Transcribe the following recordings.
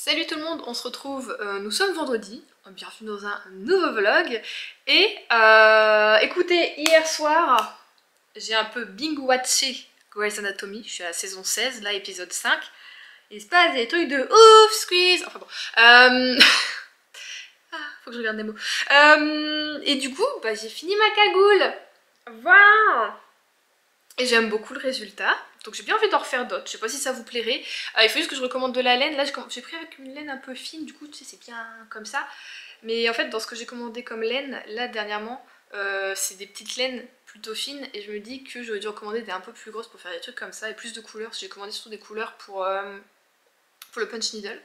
Salut tout le monde, on se retrouve, nous sommes vendredi, bienvenue dans un nouveau vlog. Et écoutez, hier soir, j'ai un peu binge-watché Grey's Anatomy, je suis à la saison 16, là épisode 5. Il se passe des trucs de ouf, squeeze, enfin bon. Faut que je regarde des mots. Et du coup, bah, j'ai fini ma cagoule. Voilà. Et j'aime beaucoup le résultat, donc j'ai bien envie d'en refaire d'autres, je sais pas si ça vous plairait. Il faut juste que je recommande de la laine, là j'ai pris avec une laine un peu fine, du coup tu sais c'est bien comme ça. Mais en fait dans ce que j'ai commandé comme laine, là dernièrement, c'est des petites laines plutôt fines, et je me dis que j'aurais dû recommander des un peu plus grosses pour faire des trucs comme ça, et plus de couleurs, parce que j'ai commandé surtout des couleurs pour le punch needle.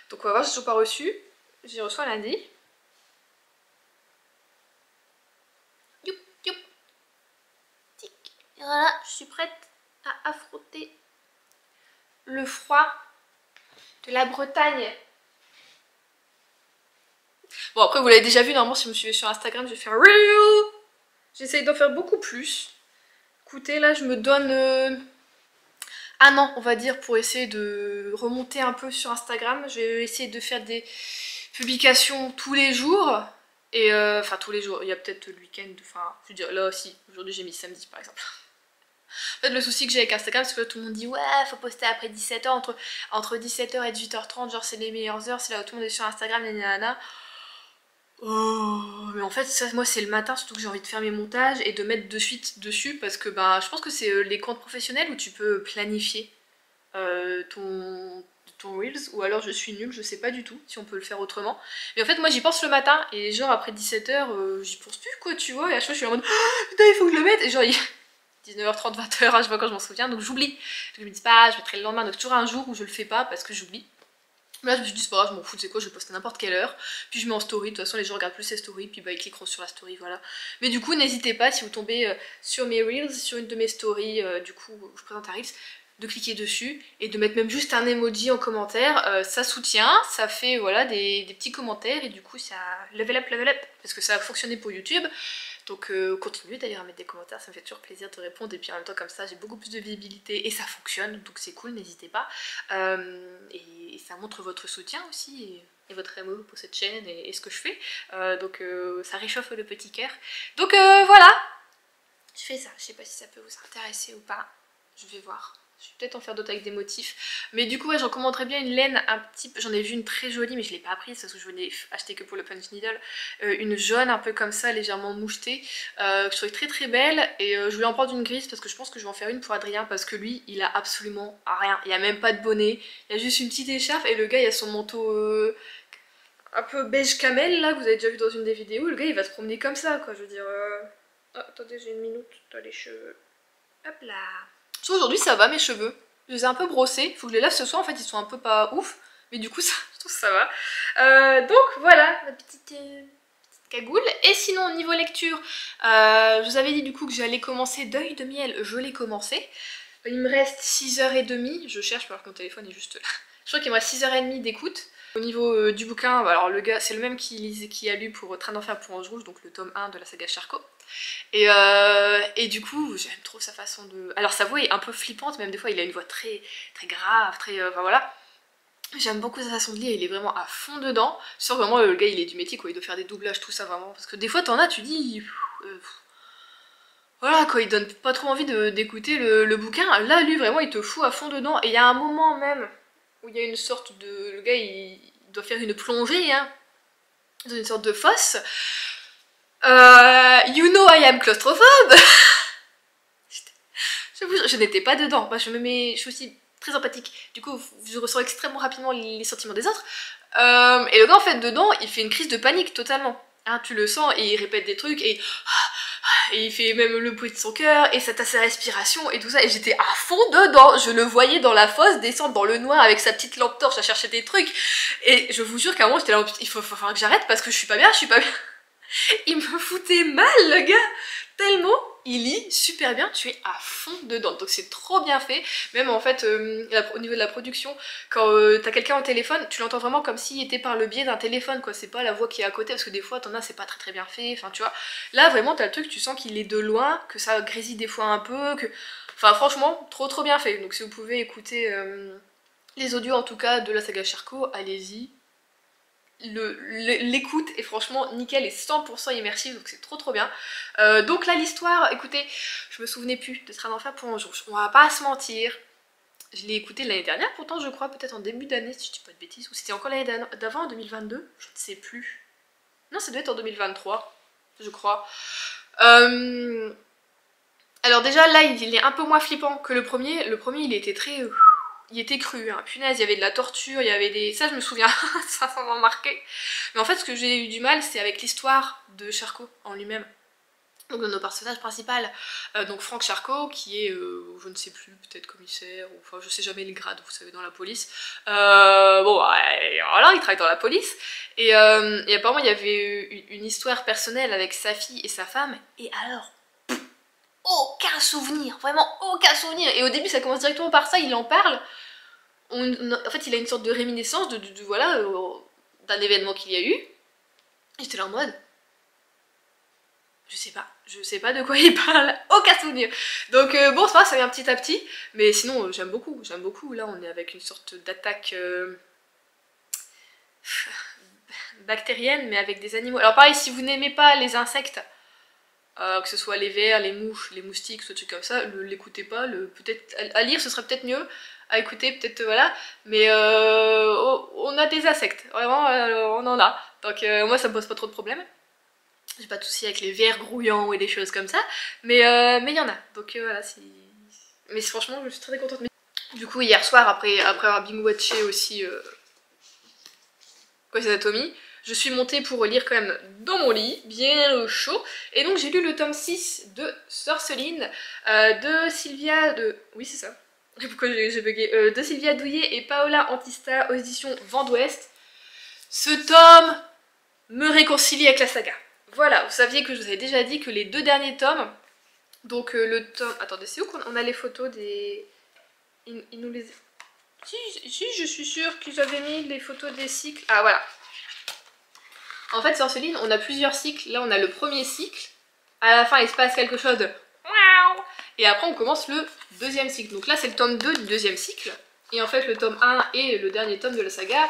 Donc on va voir, j'ai toujours pas reçu, j'ai reçu lundi. Et voilà, je suis prête à affronter le froid de la Bretagne. Bon après vous l'avez déjà vu, normalement si vous me suivez sur Instagram, je vais faire reel. J'essaye d'en faire beaucoup plus. Écoutez, là je me donne un an on va dire pour essayer de remonter un peu sur Instagram. Je vais essayer de faire des publications tous les jours. Et enfin tous les jours, il y a peut-être le week-end, enfin je veux dire là aussi, aujourd'hui j'ai mis samedi par exemple. En fait le souci que j'ai avec Instagram c'est que là, tout le monde dit ouais faut poster après 17h, entre 17h et 18h30, genre c'est les meilleures heures, c'est là où tout le monde est sur Instagram, nanana. Oh, mais en fait ça moi c'est le matin surtout que j'ai envie de faire mes montages et de mettre de suite dessus parce que bah je pense que c'est les comptes professionnels où tu peux planifier ton Reels, ou alors je suis nulle, je sais pas du tout si on peut le faire autrement. Mais en fait moi j'y pense le matin et genre après 17h j'y pense plus quoi tu vois, et à chaque fois je suis en mode oh, putain il faut que je le mette, et genre 19h30, 20h, je vois quand je m'en souviens, donc j'oublie. Donc je me dis pas, je mettrai le lendemain, donc toujours un jour où je le fais pas parce que j'oublie. Mais là je me suis dit c'est pas grave, je m'en fous, tu sais quoi, je vais poster n'importe quelle heure, puis je mets en story, de toute façon les gens regardent plus ces stories, puis bah ils cliqueront sur la story, voilà. Mais du coup n'hésitez pas, si vous tombez sur mes Reels, sur une de mes stories, du coup où je présente un Reels, de cliquer dessus et de mettre même juste un emoji en commentaire, ça soutient, ça fait voilà des petits commentaires et du coup ça level up, parce que ça a fonctionné pour YouTube. Donc continuez d'ailleurs à mettre des commentaires, ça me fait toujours plaisir de répondre, et puis en même temps comme ça j'ai beaucoup plus de visibilité et ça fonctionne, donc c'est cool, n'hésitez pas. Et ça montre votre soutien aussi et votre amour pour cette chaîne et ce que je fais, donc ça réchauffe le petit cœur. Donc voilà, je fais ça, je sais pas si ça peut vous intéresser ou pas, je vais voir. Je vais peut-être en faire d'autres avec des motifs. Mais du coup, ouais, j'en commanderais bien une laine un petit peu. J'en ai vu une très jolie, mais je l'ai pas prise parce que je venais acheter que pour le punch needle. Une jaune un peu comme ça, légèrement mouchetée. Que je trouvais très très belle. Et je voulais en prendre une grise parce que je pense que je vais en faire une pour Adrien. Parce que lui, il a absolument rien. Il y a même pas de bonnet. Il y a juste une petite écharpe. Et le gars, il a son manteau un peu beige camel là, que vous avez déjà vu dans une des vidéos. Le gars, il va se promener comme ça, quoi. Je veux dire. Oh, attendez, j'ai une minute. Dans les cheveux. Hop là. Aujourd'hui ça va mes cheveux, je les ai un peu brossés, faut que je les lave ce soir, en fait ils sont un peu pas ouf, mais du coup ça, je trouve que ça va. Donc voilà ma petite cagoule. Et sinon niveau lecture, je vous avais dit du coup que j'allais commencer Deuil de miel, je l'ai commencé. Il me reste 6h30, je cherche parce que mon téléphone est juste là. Je crois qu'il me reste 6h30 d'écoute. Au niveau du bouquin, alors le gars c'est le même qui a lu pour Train d'enfer pour Ange Rouge, donc le tome 1 de la saga Charcot. Et du coup j'aime trop sa façon de... Alors sa voix est un peu flippante, même des fois il a une voix très très grave, très... Enfin voilà. J'aime beaucoup sa façon de lire, il est vraiment à fond dedans. Je sens vraiment le gars il est du métier quoi, il doit faire des doublages tout ça vraiment. Parce que des fois t'en as, tu dis... voilà quoi, il donne pas trop envie d'écouter le bouquin. Là lui vraiment il te fout à fond dedans. Et il y a un moment même où il y a une sorte de... Le gars il doit faire une plongée hein, dans une sorte de fosse. You know I am claustrophobe. Je n'étais pas dedans. Bah, je suis aussi très empathique. Du coup, je ressens extrêmement rapidement les sentiments des autres. Et le gars, en fait, dedans, il fait une crise de panique totalement. Hein, tu le sens, et il répète des trucs, et il fait même le bruit de son cœur, et ça tasse sa respiration, et tout ça. Et j'étais à fond dedans. Je le voyais dans la fosse descendre dans le noir avec sa petite lampe torche à chercher des trucs. Et je vous jure qu'à un moment, j'étais là, il faut falloir que j'arrête parce que je suis pas bien, je suis pas bien. Il me foutait mal le gars, tellement il lit super bien, tu es à fond dedans, donc c'est trop bien fait. Même en fait au niveau de la production, quand t'as quelqu'un au téléphone, tu l'entends vraiment comme s'il était par le biais d'un téléphone quoi, c'est pas la voix qui est à côté, parce que des fois t'en as c'est pas très très bien fait, enfin tu vois. Là vraiment t'as le truc, tu sens qu'il est de loin, que ça grésille des fois un peu, que... Enfin franchement trop bien fait, donc si vous pouvez écouter Les audios en tout cas de la saga Charcot, allez-y. L'écoute est franchement nickel et 100% immersive, donc c'est trop bien. Donc là l'histoire, écoutez, je me souvenais plus de Train d'enfer pour un jour, on va pas se mentir. Je l'ai écouté l'année dernière, pourtant je crois, peut-être en début d'année si je dis pas de bêtises, ou c'était encore l'année d'avant, en 2022, je ne sais plus. Non, ça doit être en 2023, je crois. Alors déjà là il est un peu moins flippant que le premier il était très... il était cru, hein. Punaise, il y avait de la torture, il y avait des... Ça je me souviens, ça m'a marqué. Mais en fait ce que j'ai eu du mal c'est avec l'histoire de Charcot en lui-même. Donc de nos personnages principaux, donc Franck Charcot qui est, je ne sais plus, peut-être commissaire, ou enfin je sais jamais les grades, vous savez, dans la police. Bon, voilà, il travaille dans la police. Et apparemment il y avait une histoire personnelle avec sa fille et sa femme, et alors... aucun souvenir, vraiment aucun souvenir. Et au début ça commence directement par ça, il en parle. En fait il a une sorte de réminiscence voilà, d'un événement qu'il y a eu. J'étais là en mode... je sais pas de quoi il parle, aucun souvenir. Donc bon, ça vient petit à petit, mais sinon j'aime beaucoup. Là on est avec une sorte d'attaque bactérienne, mais avec des animaux. Alors pareil, si vous n'aimez pas les insectes, que ce soit les vers, les mouches, les moustiques, ce truc comme ça, l'écoutez pas, peut-être à lire ce serait peut-être mieux, à écouter peut-être voilà, mais on a des insectes, vraiment on en a, donc moi ça me pose pas trop de problèmes. J'ai pas de soucis avec les vers grouillants et des choses comme ça, mais il y en a, donc voilà, mais franchement je suis très contente. Du coup hier soir, après avoir binge-watché aussi Grey's Anatomy, je suis montée pour lire quand même dans mon lit, bien au chaud, et donc j'ai lu le tome 6 de Sorceline, de Sylvia de... Oui c'est ça, pourquoi j'ai bugué, de Sylvia Douillet et Paola Antista aux éditions Vent d'Ouest. Ce tome me réconcilie avec la saga. Voilà, vous saviez que je vous avais déjà dit que les 2 derniers tomes, donc le tome... Attendez, c'est où qu'on a les photos des... Ils nous les... Si, je suis sûre qu'ils avaient mis les photos des cycles. Ah voilà. En fait, Sorceline, on a plusieurs cycles. Là, on a le premier cycle. À la fin, il se passe quelque chose de... Et après, on commence le deuxième cycle. Donc là, c'est le tome 2 du deuxième cycle. Et en fait, le tome 1 et le dernier tome de la saga...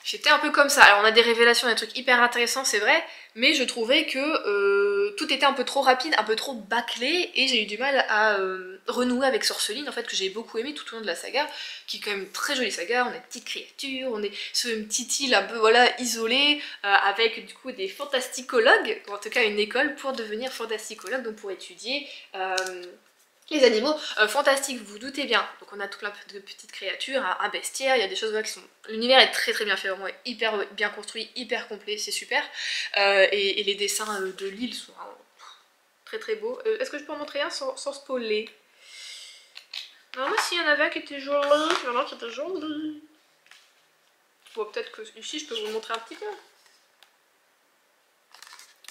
J'étais un peu comme ça. Alors on a des révélations, des trucs hyper intéressants, c'est vrai, mais je trouvais que tout était un peu trop rapide, un peu trop bâclé, et j'ai eu du mal à renouer avec Sorceline, en fait, que j'ai beaucoup aimé tout au long de la saga, qui est quand même une très jolie saga. On a une petite créature, on est sur une petite île un peu, voilà, isolée, avec du coup des fantasticologues, ou en tout cas une école pour devenir fantasticologue, donc pour étudier... les animaux fantastiques, vous vous doutez bien. Donc on a tout plein de petites créatures, un bestiaire, il y a des choses qui sont... L'univers est très bien fait, vraiment hyper bien construit, hyper complet, c'est super. Et les dessins de l'île sont très beaux. Est-ce que je peux en montrer un sans spoiler? Alors moi s'il y en avait un qui était joli, il y en a un qui était joli. Bon peut-être que ici je peux vous le montrer un petit peu.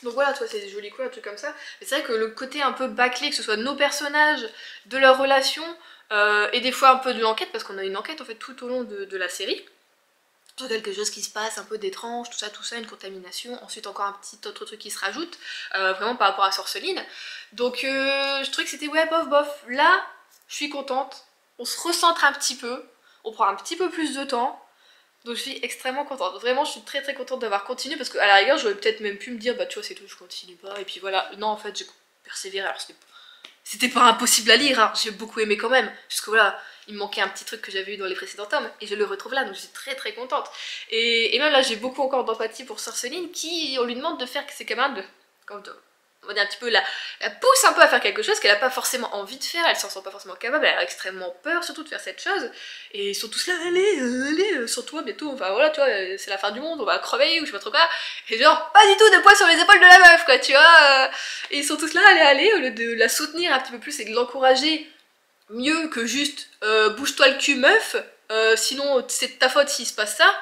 Donc voilà, toi c'est des jolies couleurs, un truc comme ça. Mais c'est vrai que le côté un peu bâclé, que ce soit de nos personnages, de leurs relations, et des fois un peu de l'enquête, parce qu'on a une enquête en fait tout au long de la série. Sur quelque chose qui se passe, un peu d'étrange, tout ça, une contamination, ensuite encore un petit autre truc qui se rajoute, vraiment par rapport à Sorceline. Donc je trouvais que c'était ouais bof. Là, je suis contente, on se recentre un petit peu, on prend un petit peu plus de temps. Donc je suis extrêmement contente, vraiment je suis très contente d'avoir continué, parce qu'à la rigueur j'aurais peut-être même pu me dire bah tu vois c'est tout, je continue pas, et puis voilà. Non en fait j'ai persévéré, alors c'était pas impossible à lire, hein. J'ai beaucoup aimé quand même, jusque voilà, il me manquait un petit truc que j'avais eu dans les précédents tomes, et je le retrouve là, donc je suis très contente. Et même là j'ai beaucoup encore d'empathie pour Sorceline, qui on lui demande de faire ses camarades on va dire un petit peu la pousse un peu à faire quelque chose qu'elle a pas forcément envie de faire, elle s'en sent pas forcément capable, elle a extrêmement peur surtout de faire cette chose, et ils sont tous là, allez, sur toi bientôt, enfin voilà, tu vois, c'est la fin du monde, on va crever, ou je sais pas trop quoi, et genre, pas du tout de poids sur les épaules de la meuf, quoi, tu vois, et ils sont tous là, allez, au lieu de la soutenir un petit peu plus et de l'encourager, mieux que juste, bouge-toi le cul, meuf, sinon c'est de ta faute s'il se passe ça,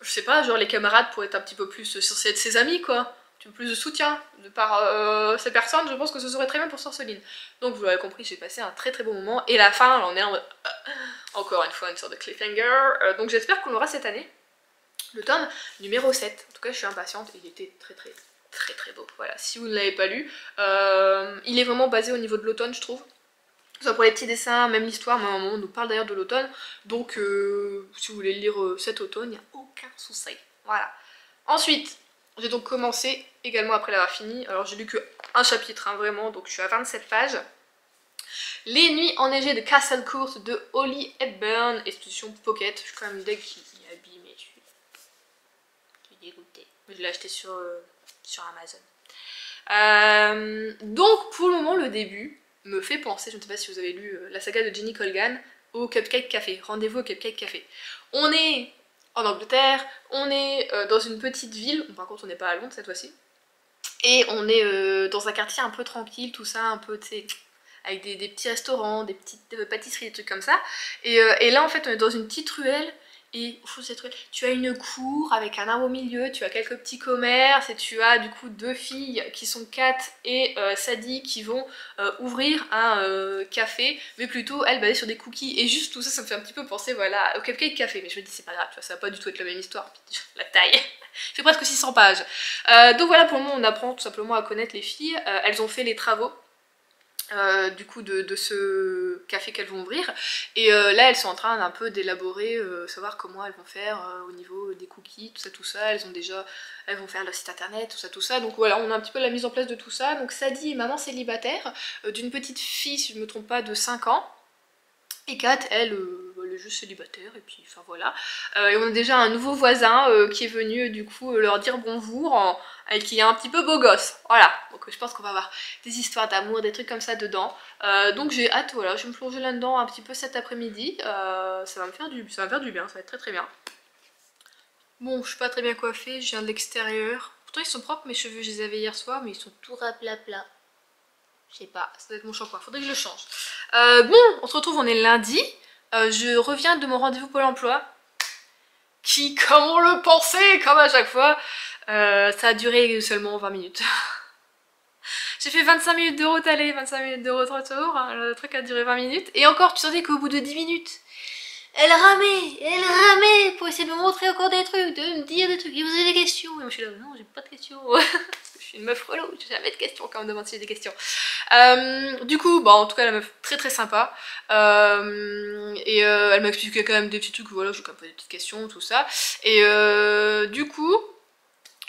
je sais pas, genre les camarades pourraient être un petit peu plus censés être ses amis, quoi. Plus de soutien de par ces personnes, je pense que ce serait très bien pour Sorceline. Donc vous l'avez compris, j'ai passé un très bon moment, et la fin, on est en mode... encore une fois, une sorte de cliffhanger, donc j'espère qu'on l'aura cette année. Le tome numéro 7, en tout cas je suis impatiente, il était très beau, voilà, si vous ne l'avez pas lu. Il est vraiment basé au niveau de l'automne, je trouve. soit pour les petits dessins, même l'histoire, mais à un moment on nous parle d'ailleurs de l'automne, donc si vous voulez le lire cet automne, il n'y a aucun souci. Voilà. Ensuite, j'ai donc commencé également après l'avoir fini, alors j'ai lu que un chapitre hein, vraiment, donc je suis à 27 pages. Les Nuits enneigées de Castle Court de Holly Hepburn, exposition Pocket. Je suis quand même deg qui est abîmée, je suis dégoûtée. Je l'ai acheté sur Amazon. Donc pour le moment le début me fait penser, je ne sais pas si vous avez lu la saga de Jenny Colgan, au Cupcake Café, rendez-vous au Cupcake Café. On est en Angleterre, on est dans une petite ville, par contre on n'est pas à Londres cette fois-ci, et on est dans un quartier un peu tranquille, tout ça, un peu, tu sais, avec des petits restaurants, des petites pâtisseries, des trucs comme ça, et là en fait on est dans une petite ruelle, et au fond de cette ruelle, tu as une cour avec un arbre au milieu, tu as quelques petits commerces et tu as du coup deux filles qui sont Kat et Sadie qui vont ouvrir un café, mais plutôt elles basées sur des cookies. Et juste tout ça, ça me fait un petit peu penser voilà, au Cupcake Café, mais je me dis c'est pas grave, tu vois, ça va pas du tout être la même histoire, la taille. Il fait presque 600 pages. Donc voilà, pour le moment on apprend tout simplement à connaître les filles, elles ont fait les travaux. Du coup de ce café qu'elles vont ouvrir et là elles sont en train d'un peu d'élaborer, savoir comment elles vont faire au niveau des cookies, tout ça, elles vont faire leur site internet, tout ça, donc voilà on a un petit peu la mise en place de tout ça. Donc Sadie est maman célibataire d'une petite fille si je ne me trompe pas de 5 ans et Kat elle est juste célibataire et puis enfin voilà, et on a déjà un nouveau voisin qui est venu du coup leur dire bonjour et qui est un petit peu beau gosse, voilà, donc je pense qu'on va avoir des histoires d'amour, des trucs comme ça dedans, donc j'ai hâte, voilà, je vais me plonger là-dedans un petit peu cet après-midi, ça va me faire du bien, ça va être très très bien. Bon, je suis pas très bien coiffée, je viens de l'extérieur, pourtant ils sont propres mes cheveux, je les avais hier soir mais ils sont tout raplapla. Je sais pas, ça doit être mon shampoing, faudrait que je le change. Bon, on se retrouve, on est lundi. Je reviens de mon rendez-vous Pôle emploi. Qui, comme on le pensait, comme à chaque fois, ça a duré seulement 20 minutes. J'ai fait 25 minutes de route aller, 25 minutes de route retour. Hein, le truc a duré 20 minutes. Et encore, tu sentais qu'au bout de 10 minutes, elle ramait pour essayer de me montrer encore des trucs, de me dire des trucs, et vous avez des questions. Et moi je suis là, non, j'ai pas de questions. Je suis une meuf relou, j'ai jamais de questions quand on me demande si j'ai des questions. Du coup, bah en tout cas la meuf très très sympa. Elle m'a expliqué quand même des petits trucs, voilà, j'ai quand même posé des petites questions, tout ça. Et du coup,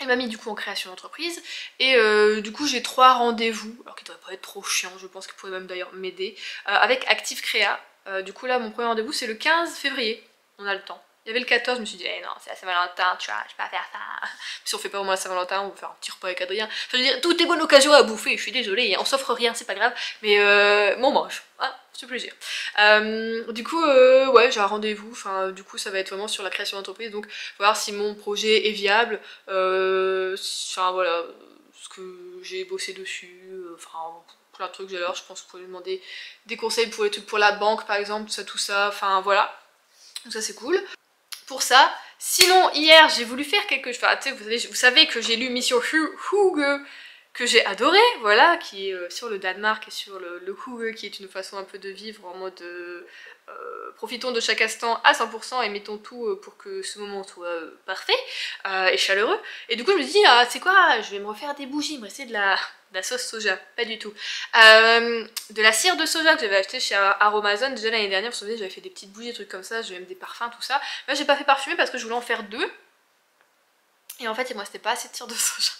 elle m'a mis du coup en création d'entreprise. Et du coup j'ai 3 rendez-vous, alors qui devraient pas être trop chiants, je pense qu'ils pourraient même d'ailleurs m'aider, avec Active Créa. Du coup là mon premier rendez-vous c'est le 15 février, on a le temps. Il y avait le 14, je me suis dit, eh non, c'est la Saint-Valentin, tu vois, je vais pas faire ça. Si on fait pas vraiment la Saint-Valentin, on va faire un petit repas avec Adrien. Enfin, je veux dire, toutes les bonnes occasions à bouffer, je suis désolée, on s'offre rien, c'est pas grave, mais on mange, hein, c'est plaisir. Du coup, ouais, j'ai un rendez-vous, enfin, du coup, ça va être vraiment sur la création d'entreprise, donc voir si mon projet est viable, enfin, voilà, ce que j'ai bossé dessus, enfin, plein de trucs. Alors, je pense que vous pouvez demander des conseils pour les trucs pour la banque, par exemple, tout ça, enfin, voilà. Donc ça, c'est cool. Pour ça. Sinon, hier, j'ai voulu faire quelque chose. Enfin, vous savez que j'ai lu Mission Hygge, que j'ai adoré, voilà, qui est sur le Danemark et sur le Hygge, qui est une façon un peu de vivre en mode profitons de chaque instant à 100% et mettons tout pour que ce moment soit parfait et chaleureux. Et du coup, je me dis, ah, c'est quoi, je vais me refaire des bougies, me rester de la sauce soja, pas du tout. De la cire de soja que j'avais acheté chez Aromazone déjà l'année dernière, vous savez, j'avais fait des petites bougies, des trucs comme ça, j'avais même des parfums, tout ça. Là, j'ai pas fait parfumer parce que je voulais en faire 2. Et en fait, il me restait pas assez de cire de soja.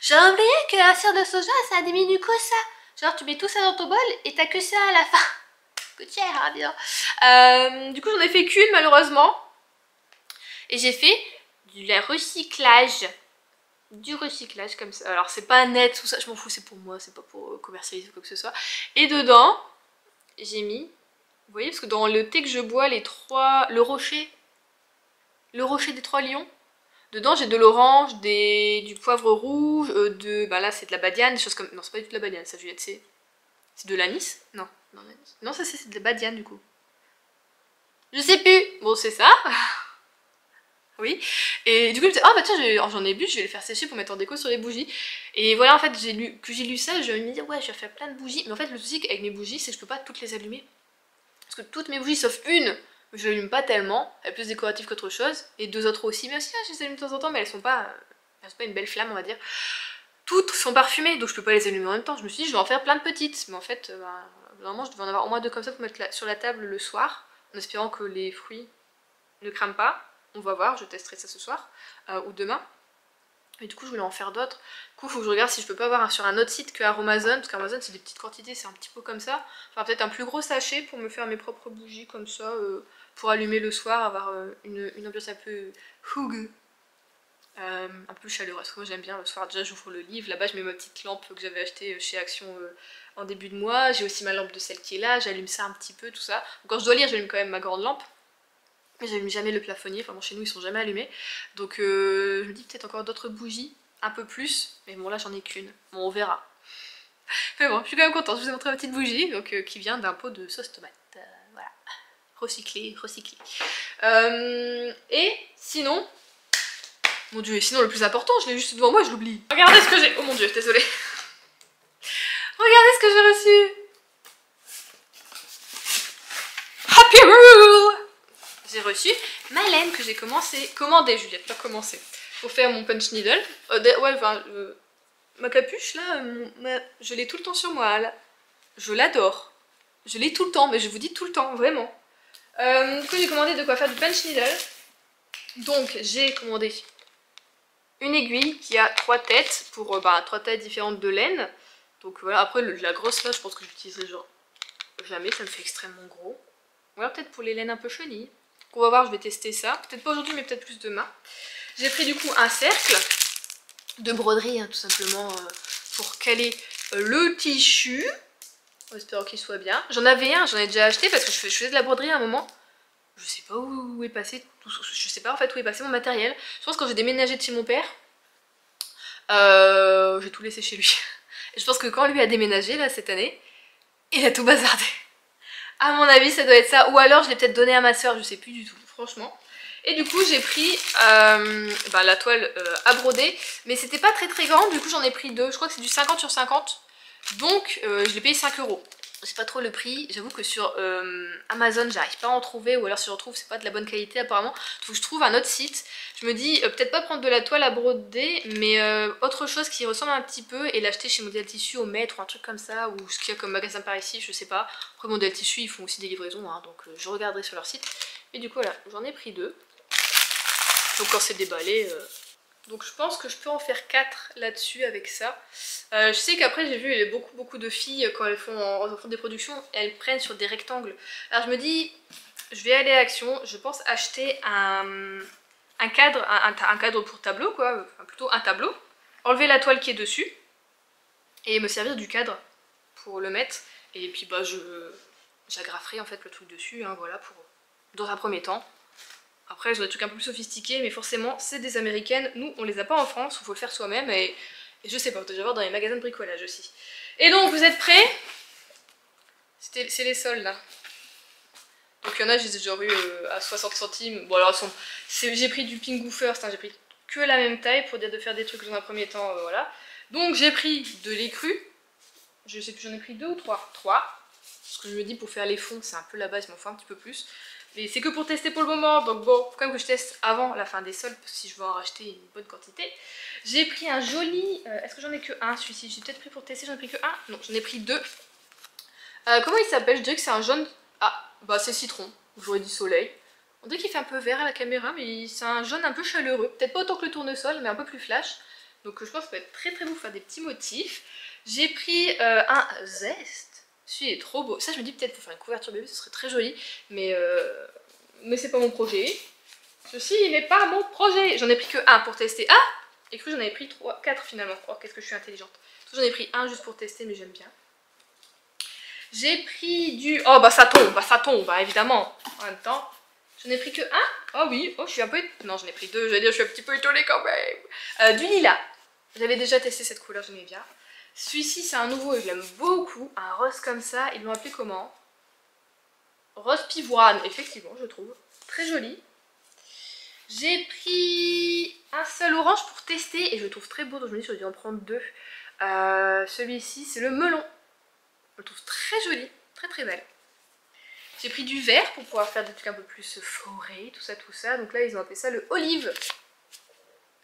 J'ai oublié que la cire de soja, ça diminue que ça. Genre, tu mets tout ça dans ton bol et t'as que ça à la fin. Coûte cher, hein, bien. Du coup, j'en ai fait qu'une, malheureusement. Et j'ai fait du recyclage. Du recyclage comme ça. Alors c'est pas net, tout ça, je m'en fous, c'est pour moi, c'est pas pour commercialiser ou quoi que ce soit. Et dedans, j'ai mis, vous voyez, parce que dans le thé que je bois, le rocher des 3 lions, dedans j'ai de l'orange, du poivre rouge, bah là c'est de la badiane, des choses comme, non c'est pas du tout de la badiane, ça Juliette, c'est de l'anis, non ça c'est de la badiane du coup. Je sais plus, bon c'est ça. Oui, et du coup je me disais, ah bah tiens j'en ai bu, je vais les faire sécher pour mettre en déco sur les bougies. Et voilà, en fait j'ai lu ça, je me disais ouais je vais faire plein de bougies, mais en fait le souci avec mes bougies c'est que je peux pas toutes les allumer. Parce que toutes mes bougies sauf une, je l'allume pas tellement, elle est plus décorative qu'autre chose, et 2 autres aussi, mais aussi je les allume de temps en temps, mais elles sont pas une belle flamme on va dire. Toutes sont parfumées, donc je peux pas les allumer en même temps, je me suis dit je vais en faire plein de petites, mais en fait Normalement je devais en avoir au moins 2 comme ça pour mettre sur la table le soir, en espérant que les fruits ne crament pas. On va voir, je testerai ça ce soir ou demain. Et du coup je voulais en faire d'autres. Du coup il faut que je regarde si je peux pas avoir sur un autre site que Amazon, parce qu'Amazon c'est des petites quantités, c'est un petit pot comme ça. Enfin peut-être un plus gros sachet pour me faire mes propres bougies comme ça, pour allumer le soir, avoir une ambiance un peu hug. Un peu chaleureuse, moi j'aime bien le soir. Déjà j'ouvre le livre, là-bas je mets ma petite lampe que j'avais achetée chez Action en début de mois. J'ai aussi ma lampe de sel qui est là, j'allume ça un petit peu, tout ça. Donc, quand je dois lire j'allume quand même ma grande lampe. Mais j'allume jamais le plafonnier, vraiment chez nous ils sont jamais allumés. Donc je me dis peut-être encore d'autres bougies, un peu plus. Mais bon là j'en ai qu'une, bon on verra. Mais bon, je suis quand même contente, je vous ai montré ma petite bougie donc, qui vient d'un pot de sauce tomate. Voilà, recyclé, recyclé. Et sinon... Mon dieu, et sinon le plus important, je l'ai juste devant moi et je l'oublie. Regardez ce que j'ai... Oh mon dieu, désolée. Regardez ce que j'ai reçu. Happy Rule. J'ai reçu ma laine que j'ai commandé, Juliette, pas commencé, pour faire mon punch needle. Ouais, enfin, ma capuche là, je l'ai tout le temps sur moi, là. Je l'adore. Je l'ai tout le temps, mais je vous dis tout le temps, vraiment. Du coup, j'ai commandé de quoi faire du punch needle. Donc, j'ai commandé une aiguille qui a 3 têtes pour 3 têtes différentes de laine. Donc voilà, après la grosse là je pense que j'utiliserai genre jamais, ça me fait extrêmement gros. Voilà, peut-être pour les laines un peu chenilles. On va voir, je vais tester ça. Peut-être pas aujourd'hui mais peut-être plus demain. J'ai pris du coup un cercle de broderie hein, tout simplement pour caler le tissu. En espérant qu'il soit bien. J'en avais un, j'en ai déjà acheté parce que je faisais de la broderie à un moment. Je sais pas où est passé tout, je sais pas en fait où est passé mon matériel. Je pense que quand j'ai déménagé de chez mon père, j'ai tout laissé chez lui. Et je pense que quand lui a déménagé là cette année, il a tout bazardé. À mon avis ça doit être ça. Ou alors je l'ai peut-être donné à ma soeur, je sais plus du tout, franchement. Et du coup j'ai pris la toile à broder. Mais c'était pas très très grand, du coup j'en ai pris 2. Je crois que c'est du 50 sur 50. Donc je l'ai payé 5 €. Je sais pas trop le prix, j'avoue que sur Amazon j'arrive pas à en trouver, ou alors si je retrouve c'est pas de la bonne qualité apparemment. Faut que je trouve un autre site. Je me dis peut-être pas prendre de la toile à broder, mais autre chose qui ressemble un petit peu et l'acheter chez Modèle Tissu au mètre ou un truc comme ça, ou ce qu'il y a comme magasin par ici, je sais pas. Après Modèle Tissu ils font aussi des livraisons, hein, donc je regarderai sur leur site. Mais du coup voilà, j'en ai pris 2. Donc quand c'est déballé... Donc je pense que je peux en faire 4 là-dessus avec ça. Je sais qu'après j'ai vu beaucoup de filles quand elles font des productions, elles prennent sur des rectangles. Alors je me dis, je vais aller à Action, je pense acheter un cadre, un cadre pour tableau quoi, enfin, plutôt un tableau. Enlever la toile qui est dessus et me servir du cadre pour le mettre. Et puis j'agraferai en fait le truc dessus, hein, voilà, dans un premier temps. Après, elles ont des trucs un peu plus sophistiqués, mais forcément, c'est des américaines. Nous, on les a pas en France, il faut le faire soi-même. Et je sais pas, on peut déjà voir dans les magasins de bricolage aussi. Et donc, vous êtes prêts? C'est les soldes là. Donc, il y en a, je les ai déjà eu à 60 centimes. Bon, alors, j'ai pris du Pingu First, hein, j'ai pris que la même taille pour dire de faire des trucs dans un premier temps, voilà. Donc, j'ai pris de l'écru. Je sais plus, j'en ai pris 2 ou 3. 3. Parce que je me dis, pour faire les fonds, c'est un peu la base, il m'en faut un petit peu plus. Mais c'est que pour tester pour le moment, donc bon, quand même que je teste avant la fin des soldes, parce que si je veux en racheter une bonne quantité. J'ai pris un joli... Est-ce que j'en ai que un celui-ci? J'ai peut-être pris pour tester, j'en ai pris que un. Non, j'en ai pris 2. Comment il s'appelle? Je dirais que c'est un jaune... Ah, bah c'est citron, j'aurais dit soleil. On dirait qu'il fait un peu vert à la caméra, mais c'est un jaune un peu chaleureux. Peut-être pas autant que le tournesol, mais un peu plus flash. Donc je pense que ça peut être très très beau pour faire des petits motifs. J'ai pris un zeste. Celui-ci est trop beau. Ça, je me dis peut-être pour faire une couverture bébé, ce serait très joli. Mais c'est pas mon projet. Ceci n'est pas mon projet. J'en ai pris que un pour tester. Ah! J'ai cru que j'en avais pris 4 finalement. Oh, qu'est-ce que je suis intelligente. J'en ai pris un juste pour tester, mais j'aime bien. J'ai pris du... Oh, bah ça tombe, bah évidemment. En même temps, j'en ai pris que un. Oh oui, oh, je suis un peu... Non, j'en ai pris 2, j'allais dire, je suis un petit peu étonnée quand même. Du lilas. J'avais déjà testé cette couleur, j'aimais bien. Celui-ci, c'est un nouveau et je l'aime beaucoup. Un rose comme ça, ils l'ont appelé comment? Rose pivoine, effectivement, je trouve. Très joli. J'ai pris un seul orange pour tester et je le trouve très beau, donc je me dis que j'aurais dû en prendre 2. Celui-ci, c'est le melon. Je le trouve très joli, très très belle. J'ai pris du vert pour pouvoir faire des trucs un peu plus forêt, tout ça. Donc là, ils ont appelé ça le olive.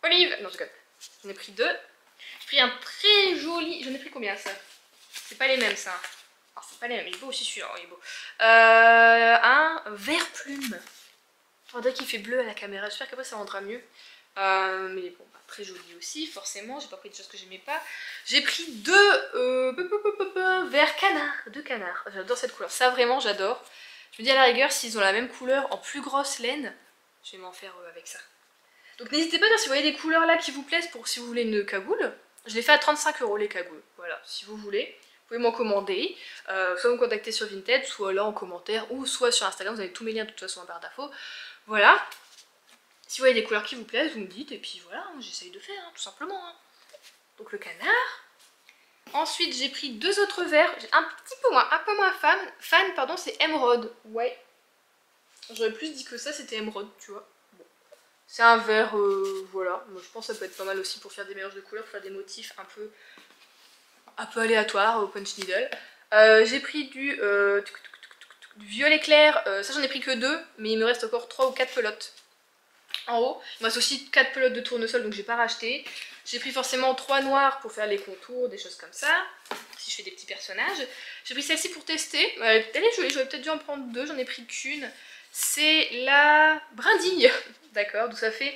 Olive! Non, je déconne. J'en ai pris 2. J'ai pris un très joli... J'en ai pris combien ça? C'est pas les mêmes ça. Alors c'est pas les mêmes, il est beau aussi celui-là, il est beau. Un vert plume. On dirait qu'il fait bleu à la caméra, j'espère qu'après ça rendra mieux. Mais bon, bah, très joli aussi, forcément, j'ai pas pris des choses que j'aimais pas. J'ai pris deux verts canard, deux canards. J'adore cette couleur, ça vraiment j'adore. Je me dis à la rigueur, s'ils ont la même couleur en plus grosse laine, je vais m'en faire avec ça. Donc n'hésitez pas à dire si vous voyez des couleurs là qui vous plaisent pour si vous voulez une cagoule. Je les fais à 35 € les cagoules, voilà, si vous voulez. Vous pouvez m'en commander, soit me contacter sur Vinted, soit là en commentaire, ou soit sur Instagram, vous avez tous mes liens de toute façon en barre d'infos. Voilà. Si vous voyez des couleurs qui vous plaisent, vous me dites, et puis voilà, j'essaye de faire, hein, tout simplement. Hein. Donc le canard. Ensuite, j'ai pris deux autres verres, un peu moins fan, pardon, c'est émeraude. Ouais. J'aurais plus dit que ça, c'était émeraude, tu vois. Bon. C'est un vert, voilà. Moi, je pense que ça peut être pas mal aussi pour faire des mélanges de couleurs, pour faire des motifs un peu aléatoires au punch needle. J'ai pris du violet clair, ça j'en ai pris que deux, mais il me reste encore 3 ou 4 pelotes. En haut, il me reste aussi 4 pelotes de tournesol donc j'ai pas racheté. J'ai pris forcément 3 noirs pour faire les contours, des choses comme ça, si je fais des petits personnages. J'ai pris celle-ci pour tester, elle est jolie, j'aurais peut-être dû en prendre deux, j'en ai pris qu'une. C'est la brindille, d'accord, donc ça fait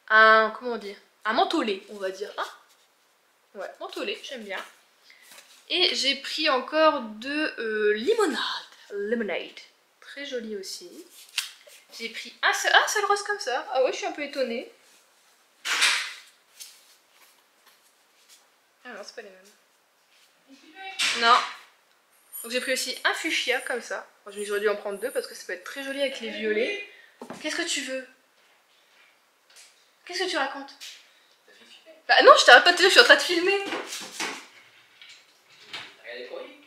un, comment dire, un mentholé on va dire. Hein, ouais, mentholé, j'aime bien. Et j'ai pris encore de lemonade, très joli aussi. J'ai pris un seul rose comme ça. Ah ouais, je suis un peu étonnée. Ah non, c'est pas les mêmes. Non. Donc j'ai pris aussi un fuchsia comme ça. J'aurais dû en prendre deux parce que ça peut être très joli avec les violets. Qu'est-ce que tu veux? Qu'est-ce que tu racontes? Bah non, je t'arrête pas de te dire, je suis en train de filmer.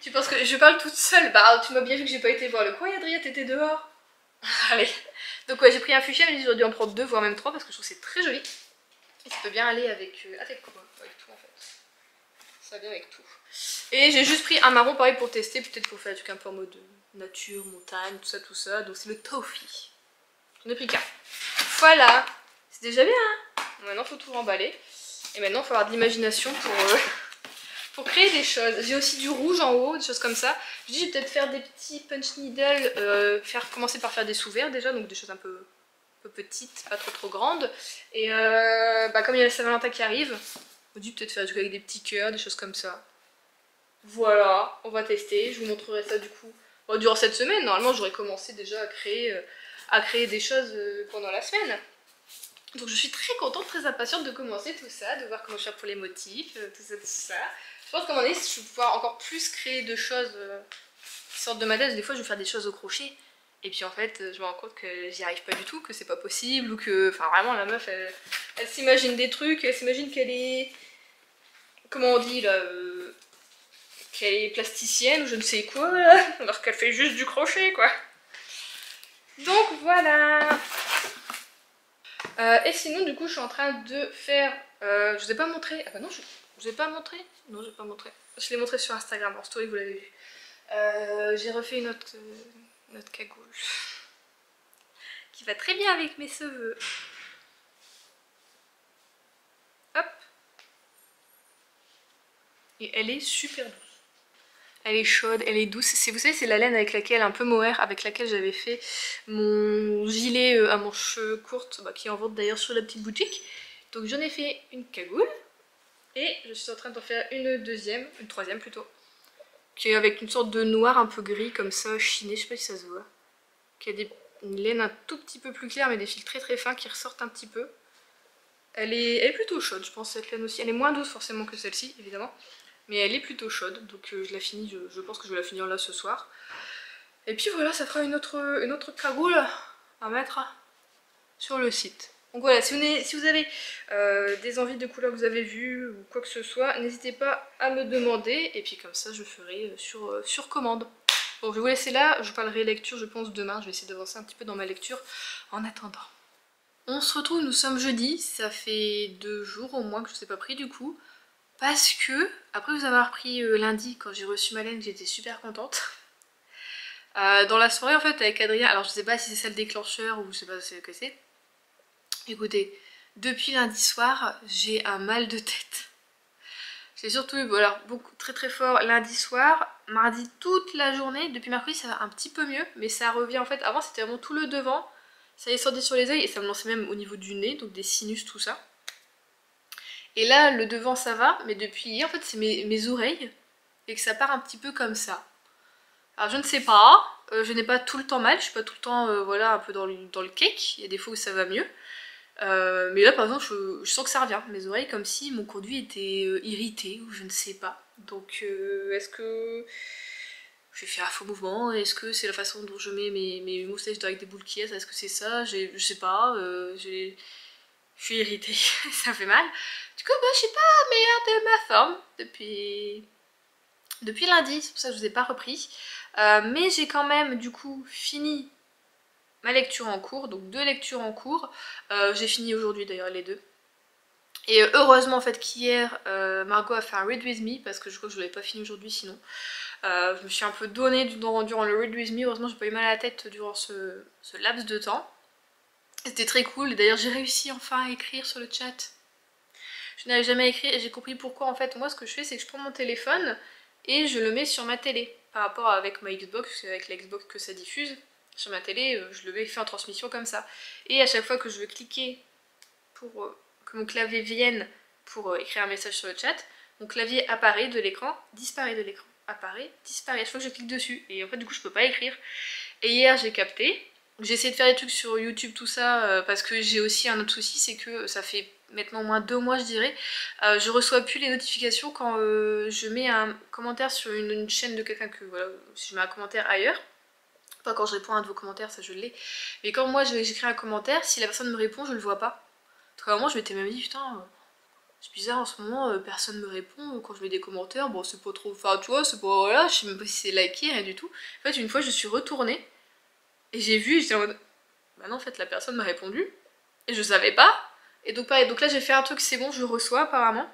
Tu penses que je parle toute seule? Bah tu m'as bien vu que j'ai pas été voir le courrier, Adrien, t'étais dehors. Allez. Donc ouais, j'ai pris un fuchsia, mais j'aurais dû en prendre deux, voire même trois, parce que je trouve que c'est très joli. Et ça peut bien aller avec quoi? Avec tout en fait. Ça va bien avec tout. Et j'ai juste pris un marron pareil pour tester, peut-être pour faire du truc un peu en mode nature, montagne, tout ça. Donc c'est le toffee. J'en ai pris qu'un. Voilà. C'est déjà bien, hein. Maintenant il faut tout remballer. Et maintenant il faut avoir de l'imagination pour créer des choses. J'ai aussi du rouge en haut, des choses comme ça. Je dis je vais peut-être faire des petits punch needle, commencer par faire des sous-verts déjà, donc des choses un peu petites, pas trop grandes. Et comme il y a la Saint-Valentin qui arrive, on dit peut-être faire du coup avec des petits cœurs, des choses comme ça. Voilà, on va tester, je vous montrerai ça du coup. Bon, durant cette semaine, normalement j'aurais commencé déjà à créer des choses pendant la semaine. Donc je suis très contente, très impatiente de commencer tout ça, de voir comment je fais pour les motifs, tout ça. Je pense qu'à un moment donné, je vais pouvoir encore plus créer de choses qui sortent de ma tête. Des fois je vais faire des choses au crochet. Et puis en fait, je me rends compte que j'y arrive pas du tout, que c'est pas possible, ou que... Enfin vraiment, la meuf, elle s'imagine des trucs, elle s'imagine qu'elle est... Comment on dit là qu'elle est plasticienne ou je ne sais quoi, là, alors qu'elle fait juste du crochet, quoi. Donc voilà. Et sinon, du coup, je suis en train de faire... je vous ai pas montré... Ah bah non, je vous ai pas montré. Non, je l'ai pas montré. Je l'ai montré sur Instagram, en story, vous l'avez vu. J'ai refait une autre cagoule qui va très bien avec mes cheveux. Hop. Et elle est super douce. Elle est chaude, elle est douce. Vous savez, c'est la laine avec laquelle, un peu mohair, avec laquelle j'avais fait mon gilet à manches courtes, qui est en vente d'ailleurs sur la petite boutique. Donc j'en ai fait une cagoule. Et je suis en train d'en faire une troisième plutôt. Qui est avec une sorte de noir un peu gris comme ça, chiné, je sais pas si ça se voit. Qui a une laine un tout petit peu plus claire mais des fils très fins qui ressortent un petit peu. Elle est plutôt chaude, je pense, cette laine aussi. Elle est moins douce forcément que celle-ci, évidemment. Mais elle est plutôt chaude, donc je la finis, je pense que je vais la finir là ce soir. Et puis voilà, ça fera une autre cagoule à mettre sur le site. Donc voilà, si vous avez des envies de couleurs que vous avez vues ou quoi que ce soit, n'hésitez pas à me demander. Et puis comme ça, je ferai sur commande. Bon, je vais vous laisser là, je vous parlerai lecture, je pense, demain. Je vais essayer d'avancer un petit peu dans ma lecture en attendant. On se retrouve, nous sommes jeudi, ça fait 2 jours au moins que je ne vous ai pas pris du coup. Parce que, après vous avoir pris lundi, quand j'ai reçu ma laine, j'étais super contente. Dans la soirée en fait avec Adrien, alors je sais pas si c'est ça le déclencheur ou je sais pas ce que c'est. Écoutez, depuis lundi soir, j'ai un mal de tête. J'ai surtout eu, voilà, très fort lundi soir. mardi toute la journée. Depuis mercredi ça va un petit peu mieux, mais ça revient en fait. Avant c'était vraiment tout le devant, ça descendait sur les yeux et ça me lançait même au niveau du nez, donc des sinus, tout ça. Et là le devant ça va, mais depuis hier en fait c'est mes oreilles et que ça part un petit peu comme ça. Alors je ne sais pas, je n'ai pas tout le temps mal, je suis pas tout le temps voilà, un peu dans le cake, il y a des fois où ça va mieux. Mais là par exemple je sens que ça revient, mes oreilles comme si mon conduit était irrité ou je ne sais pas. Donc est-ce que j'ai fait un faux mouvement? Est-ce que c'est la façon dont je mets mes moustaches avec des boules qui est? Est-ce que c'est ça? Je sais pas, je suis irritée, ça fait mal. Du coup bah, je suis pas meilleure de ma forme depuis lundi, c'est pour ça que je vous ai pas repris. Mais j'ai quand même du coup fini ma lecture en cours, donc 2 lectures en cours. J'ai fini aujourd'hui d'ailleurs les 2. Et heureusement en fait qu'hier Margot a fait un read with me parce que je crois que je l'avais pas fini aujourd'hui sinon. Je me suis un peu donnée durant le read with me, heureusement j'ai pas eu mal à la tête durant ce laps de temps. C'était très cool et d'ailleurs j'ai réussi enfin à écrire sur le chat. Je n'avais jamais écrit et j'ai compris pourquoi en fait. Moi ce que je fais c'est que je prends mon téléphone et je le mets sur ma télé. Par rapport avec ma Xbox, avec la Xbox que ça diffuse, sur ma télé je le fais en transmission comme ça. Et à chaque fois que je veux cliquer pour que mon clavier vienne pour écrire un message sur le chat, mon clavier apparaît de l'écran, disparaît de l'écran, apparaît, disparaît. À chaque fois que je clique dessus et en fait du coup je peux pas écrire. Et hier j'ai capté. J'ai essayé de faire des trucs sur YouTube, tout ça, parce que j'ai aussi un autre souci, c'est que ça fait maintenant au moins 2 mois je dirais, je reçois plus les notifications quand je mets un commentaire sur une chaîne de quelqu'un que, voilà, si je mets un commentaire ailleurs, pas quand je réponds à un de vos commentaires, ça je l'ai, mais quand moi j'écris un commentaire, si la personne me répond, je le vois pas. Donc à un moment je m'étais même dit, putain, c'est bizarre en ce moment, personne me répond quand je mets des commentaires, bon c'est pas trop, enfin tu vois, c'est pas, voilà, je sais même pas si c'est liké, rien du tout. En fait une fois je suis retournée, et j'ai vu, j'étais en mode, bah non en fait la personne m'a répondu, et je savais pas. Et donc pareil, donc là j'ai fait un truc, c'est bon, je reçois apparemment.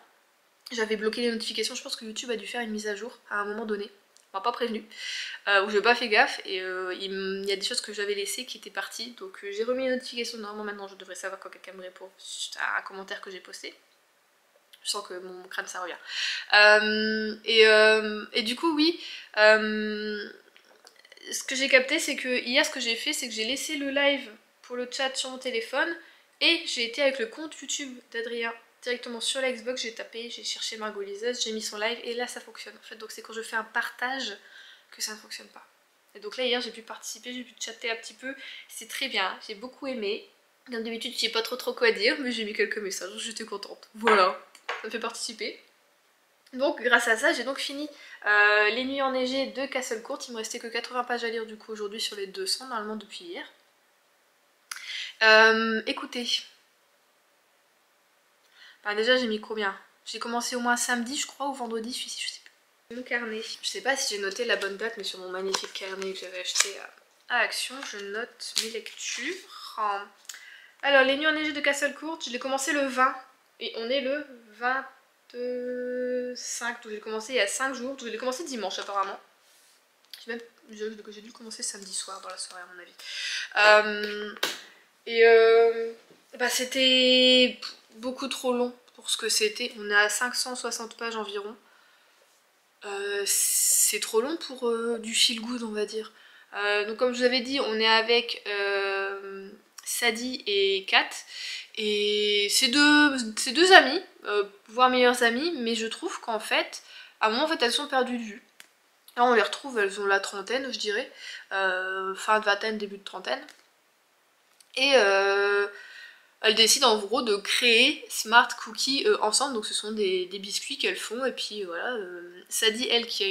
J'avais bloqué les notifications, je pense que YouTube a dû faire une mise à jour à un moment donné. On m'a pas prévenu, où j'ai pas fait gaffe, et il y a des choses que j'avais laissées qui étaient parties. Donc j'ai remis les notifications, normalement maintenant je devrais savoir quand quelqu'un me répond à un commentaire que j'ai posté. Je sens que mon crâne ça revient. Et du coup oui, ce que j'ai capté c'est que hier ce que j'ai fait c'est que j'ai laissé le live pour le chat sur mon téléphone et j'ai été avec le compte YouTube d'Adrien directement sur la Xbox, j'ai tapé, j'ai cherché Margot Liseuse, j'ai mis son live et là ça fonctionne en fait. Donc c'est quand je fais un partage que ça ne fonctionne pas. Et donc là hier j'ai pu participer, j'ai pu chatter un petit peu, c'est très bien, j'ai beaucoup aimé. Comme d'habitude j'ai pas trop quoi dire mais j'ai mis quelques messages, j'étais contente. Voilà, ça me fait participer. Donc grâce à ça j'ai donc fini Les Nuits enneigées de Castle Court. Il me restait que 80 pages à lire du coup aujourd'hui sur les 200 normalement depuis hier. Écoutez, bah déjà j'ai mis combien? J'ai commencé au moins samedi je crois ou vendredi, je sais plus. Mon carnet. Je sais pas si j'ai noté la bonne date mais sur mon magnifique carnet que j'avais acheté à Action je note mes lectures. Alors Les Nuits enneigées de Castle Court, je l'ai commencé le 20 et on est le 25, donc j'ai commencé il y a 5 jours, donc je l'ai commencé dimanche apparemment. J'ai dû commencer samedi soir dans la soirée à mon avis. Bah c'était beaucoup trop long pour ce que c'était. On est à 560 pages environ. C'est trop long pour du feel good on va dire. Donc comme je vous avais dit, on est avec Sadie et Kat. Et c'est deux amies, voire meilleures amies, mais je trouve qu'en fait, à un moment en fait elles sont perdues de vue. Là on les retrouve, elles ont la trentaine je dirais, fin de vingtaine, début de trentaine. Et elles décident en gros de créer Smart Cookie ensemble, donc ce sont des biscuits qu'elles font, et puis voilà, Sadie elle qui a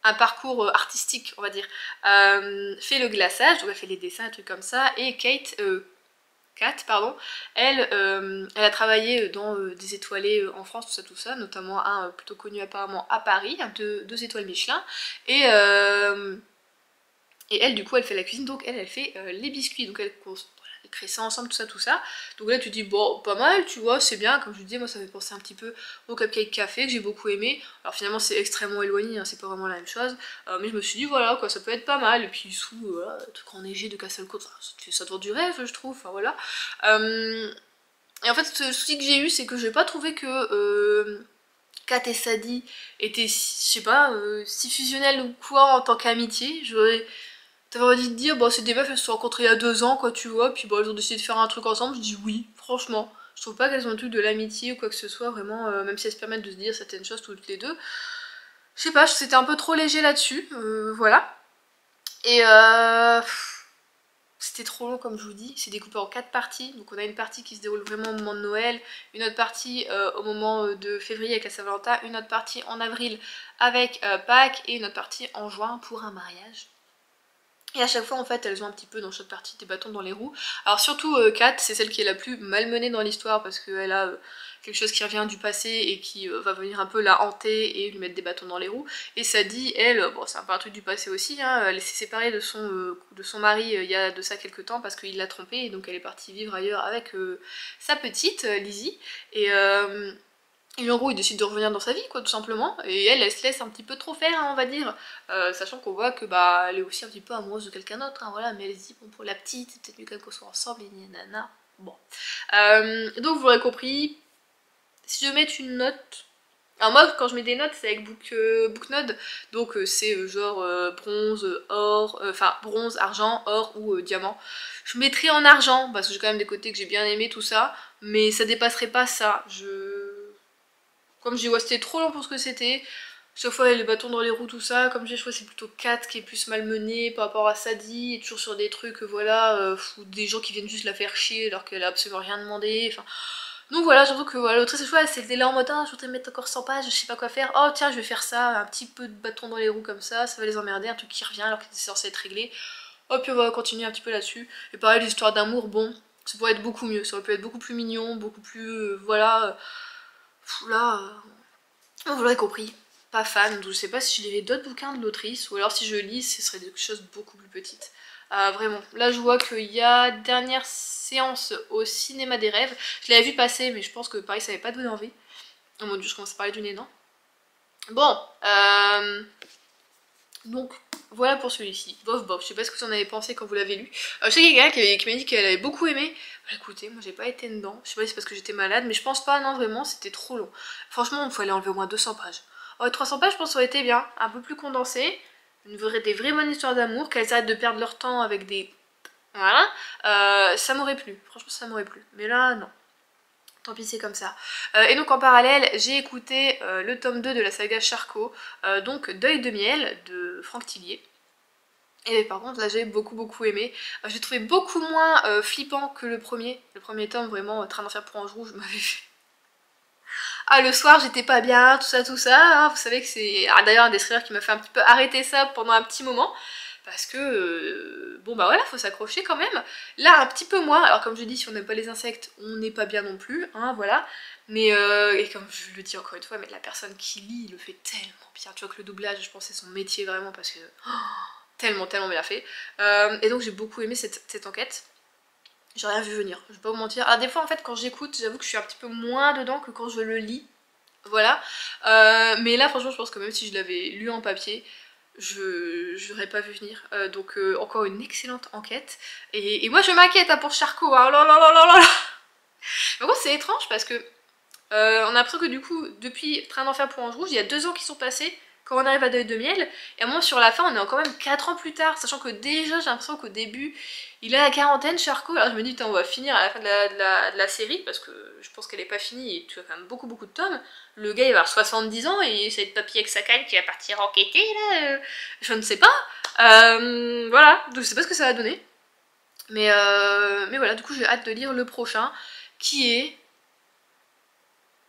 un parcours artistique on va dire, fait le glaçage, donc elle fait les dessins, un truc comme ça, et Kat, pardon, elle a travaillé dans des étoilés en France, tout ça, notamment un plutôt connu apparemment à Paris, deux étoiles Michelin, et elle du coup elle fait la cuisine, donc elle fait les biscuits, donc elle crée ça ensemble, tout ça. Donc là tu dis bon pas mal, tu vois, c'est bien, comme je vous disais, moi ça fait penser un petit peu au Cupcake Café que j'ai beaucoup aimé. Alors finalement c'est extrêmement éloigné, hein, c'est pas vraiment la même chose, mais je me suis dit voilà quoi, ça peut être pas mal. Et puis sous voilà, le truc enneigé de Castle Court, ça te vend du rêve je trouve, enfin voilà. Et en fait le souci que j'ai eu c'est que j'ai pas trouvé que Kat et Sadie étaient, je sais pas, si fusionnelles ou quoi en tant qu'amitié. T'avais envie de dire, bon c'est des meufs, elles se sont rencontrées il y a 2 ans quoi tu vois, puis bon elles ont décidé de faire un truc ensemble, je dis oui, franchement. Je trouve pas qu'elles ont le truc de l'amitié ou quoi que ce soit, vraiment, même si elles se permettent de se dire certaines choses toutes les deux. Je sais pas, c'était un peu trop léger là-dessus, voilà. Et c'était trop long comme je vous dis, c'est découpé en 4 parties, donc on a une partie qui se déroule vraiment au moment de Noël, une autre partie au moment de février avec la Saint-Valentin, une autre partie en avril avec Pâques et une autre partie en juin pour un mariage. Et à chaque fois en fait elles ont un petit peu dans chaque partie des bâtons dans les roues. Alors surtout Kat, c'est celle qui est la plus malmenée dans l'histoire parce qu'elle a quelque chose qui revient du passé et qui va venir un peu la hanter et lui mettre des bâtons dans les roues. Et Sadie, elle, bon c'est un peu un truc du passé aussi, hein, elle s'est séparée de son mari il y a de ça quelques temps parce qu'il l'a trompée et donc elle est partie vivre ailleurs avec sa petite Lizzie. Et en gros il décide de revenir dans sa vie quoi tout simplement, et elle se laisse un petit peu trop faire hein, on va dire, sachant qu'on voit que bah elle est aussi un petit peu amoureuse de quelqu'un d'autre, hein, voilà, mais elle se dit bon pour la petite c'est peut-être mieux quand même qu'on soit ensemble et nanana, bon. Donc vous l'aurez compris, si je vais mettre une note, alors moi quand je mets des notes c'est avec Booknode, donc c'est genre bronze, or, enfin bronze, argent, or ou diamant. Je mettrai en argent parce que j'ai quand même des côtés que j'ai bien aimé tout ça, mais ça dépasserait pas ça, comme j'ai dit, ouais, c'était trop long pour ce que c'était. Chaque fois, les bâtons dans les roues, tout ça. Comme j'ai choisi, c'est plutôt Kat qui est plus malmenée par rapport à Sadie. Et toujours sur des trucs, voilà, ou des gens qui viennent juste la faire chier alors qu'elle a absolument rien demandé. Enfin, donc voilà, j'avoue que voilà, l'autrice, c'était là en mode, ah, je voudrais mettre encore 100 pages, je sais pas quoi faire. Oh tiens, je vais faire ça, un petit peu de bâton dans les roues comme ça va les emmerder, un truc qui revient alors que c'est censé être réglé. Hop, puis on va continuer un petit peu là-dessus. Et pareil, l'histoire d'amour, bon, ça pourrait être beaucoup mieux. Ça aurait pu être beaucoup plus mignon, beaucoup plus, voilà. Là, vous l'aurez compris, pas fan, donc je sais pas si je lirai d'autres bouquins de l'autrice, ou alors si je lis, ce serait des choses beaucoup plus petites. Vraiment, là je vois qu'il y a dernière séance au cinéma des rêves, je l'avais vu passer, mais je pense que pareil ça n'avait pas donné envie. Oh mon dieu, je commence à parler du nez, non? Bon, donc voilà pour celui-ci. Bof bof, je sais pas ce que vous en avez pensé quand vous l'avez lu. Je sais qu'il y a quelqu'un qui m'a dit qu'elle avait beaucoup aimé. Bah, écoutez, moi j'ai pas été dedans. Je sais pas si c'est parce que j'étais malade, mais je pense pas, non vraiment, c'était trop long. Franchement, il faut aller enlever au moins 200 pages. 300 pages, je pense que ça aurait été bien. Un peu plus condensé. Des vraies bonnes histoires d'amour, qu'elles arrêtent de perdre leur temps avec des... Voilà. Ça m'aurait plu. Franchement, ça m'aurait plu. Mais là, non. Tant pis, c'est comme ça. Et donc en parallèle, j'ai écouté le tome 2 de la saga Charcot, donc Deuil de miel de Franck Tillier. Et par contre là j'ai beaucoup aimé. J'ai trouvé beaucoup moins flippant que le premier. Le premier tome vraiment, Train d'enfer pour Ange Rouge, m'avait fait... Ah le soir j'étais pas bien, tout ça, hein. Vous savez que c'est d'ailleurs un des thrillers qui m'a fait un petit peu arrêter ça pendant un petit moment. Parce que, bon bah voilà, faut s'accrocher quand même. Là un petit peu moins, alors comme je dis, si on n'aime pas les insectes, on n'est pas bien non plus, hein, voilà. Mais, et comme je le dis encore une fois, mais la personne qui lit le fait tellement bien. Tu vois que le doublage, je pense c'est son métier vraiment parce que... Oh, tellement bien fait. Et donc j'ai beaucoup aimé cette enquête. J'ai rien vu venir, je vais pas vous mentir. Alors des fois en fait quand j'écoute, j'avoue que je suis un petit peu moins dedans que quand je le lis. Voilà. Mais là franchement je pense que même si je l'avais lu en papier, je l'aurais pas vu venir. Donc encore une excellente enquête. Et moi je m'inquiète hein, pour Charcot. Hein. Oh là là là là là là. Mais bon c'est étrange parce que on a l'impression que du coup depuis Train d'enfer pour Ange Rouge, il y a 2 ans qui sont passés quand on arrive à Deuil de miel, et à moi sur la fin on est quand même 4 ans plus tard, sachant que déjà j'ai l'impression qu'au début il a la quarantaine Charcot, alors je me dis on va finir à la fin de la série, parce que je pense qu'elle est pas finie et tu as quand même beaucoup de tomes, le gars il va avoir 70 ans et c'est le papy avec sa canne qui va partir enquêter là, je ne sais pas, voilà, donc je sais pas ce que ça va donner, mais voilà, du coup j'ai hâte de lire le prochain, qui est...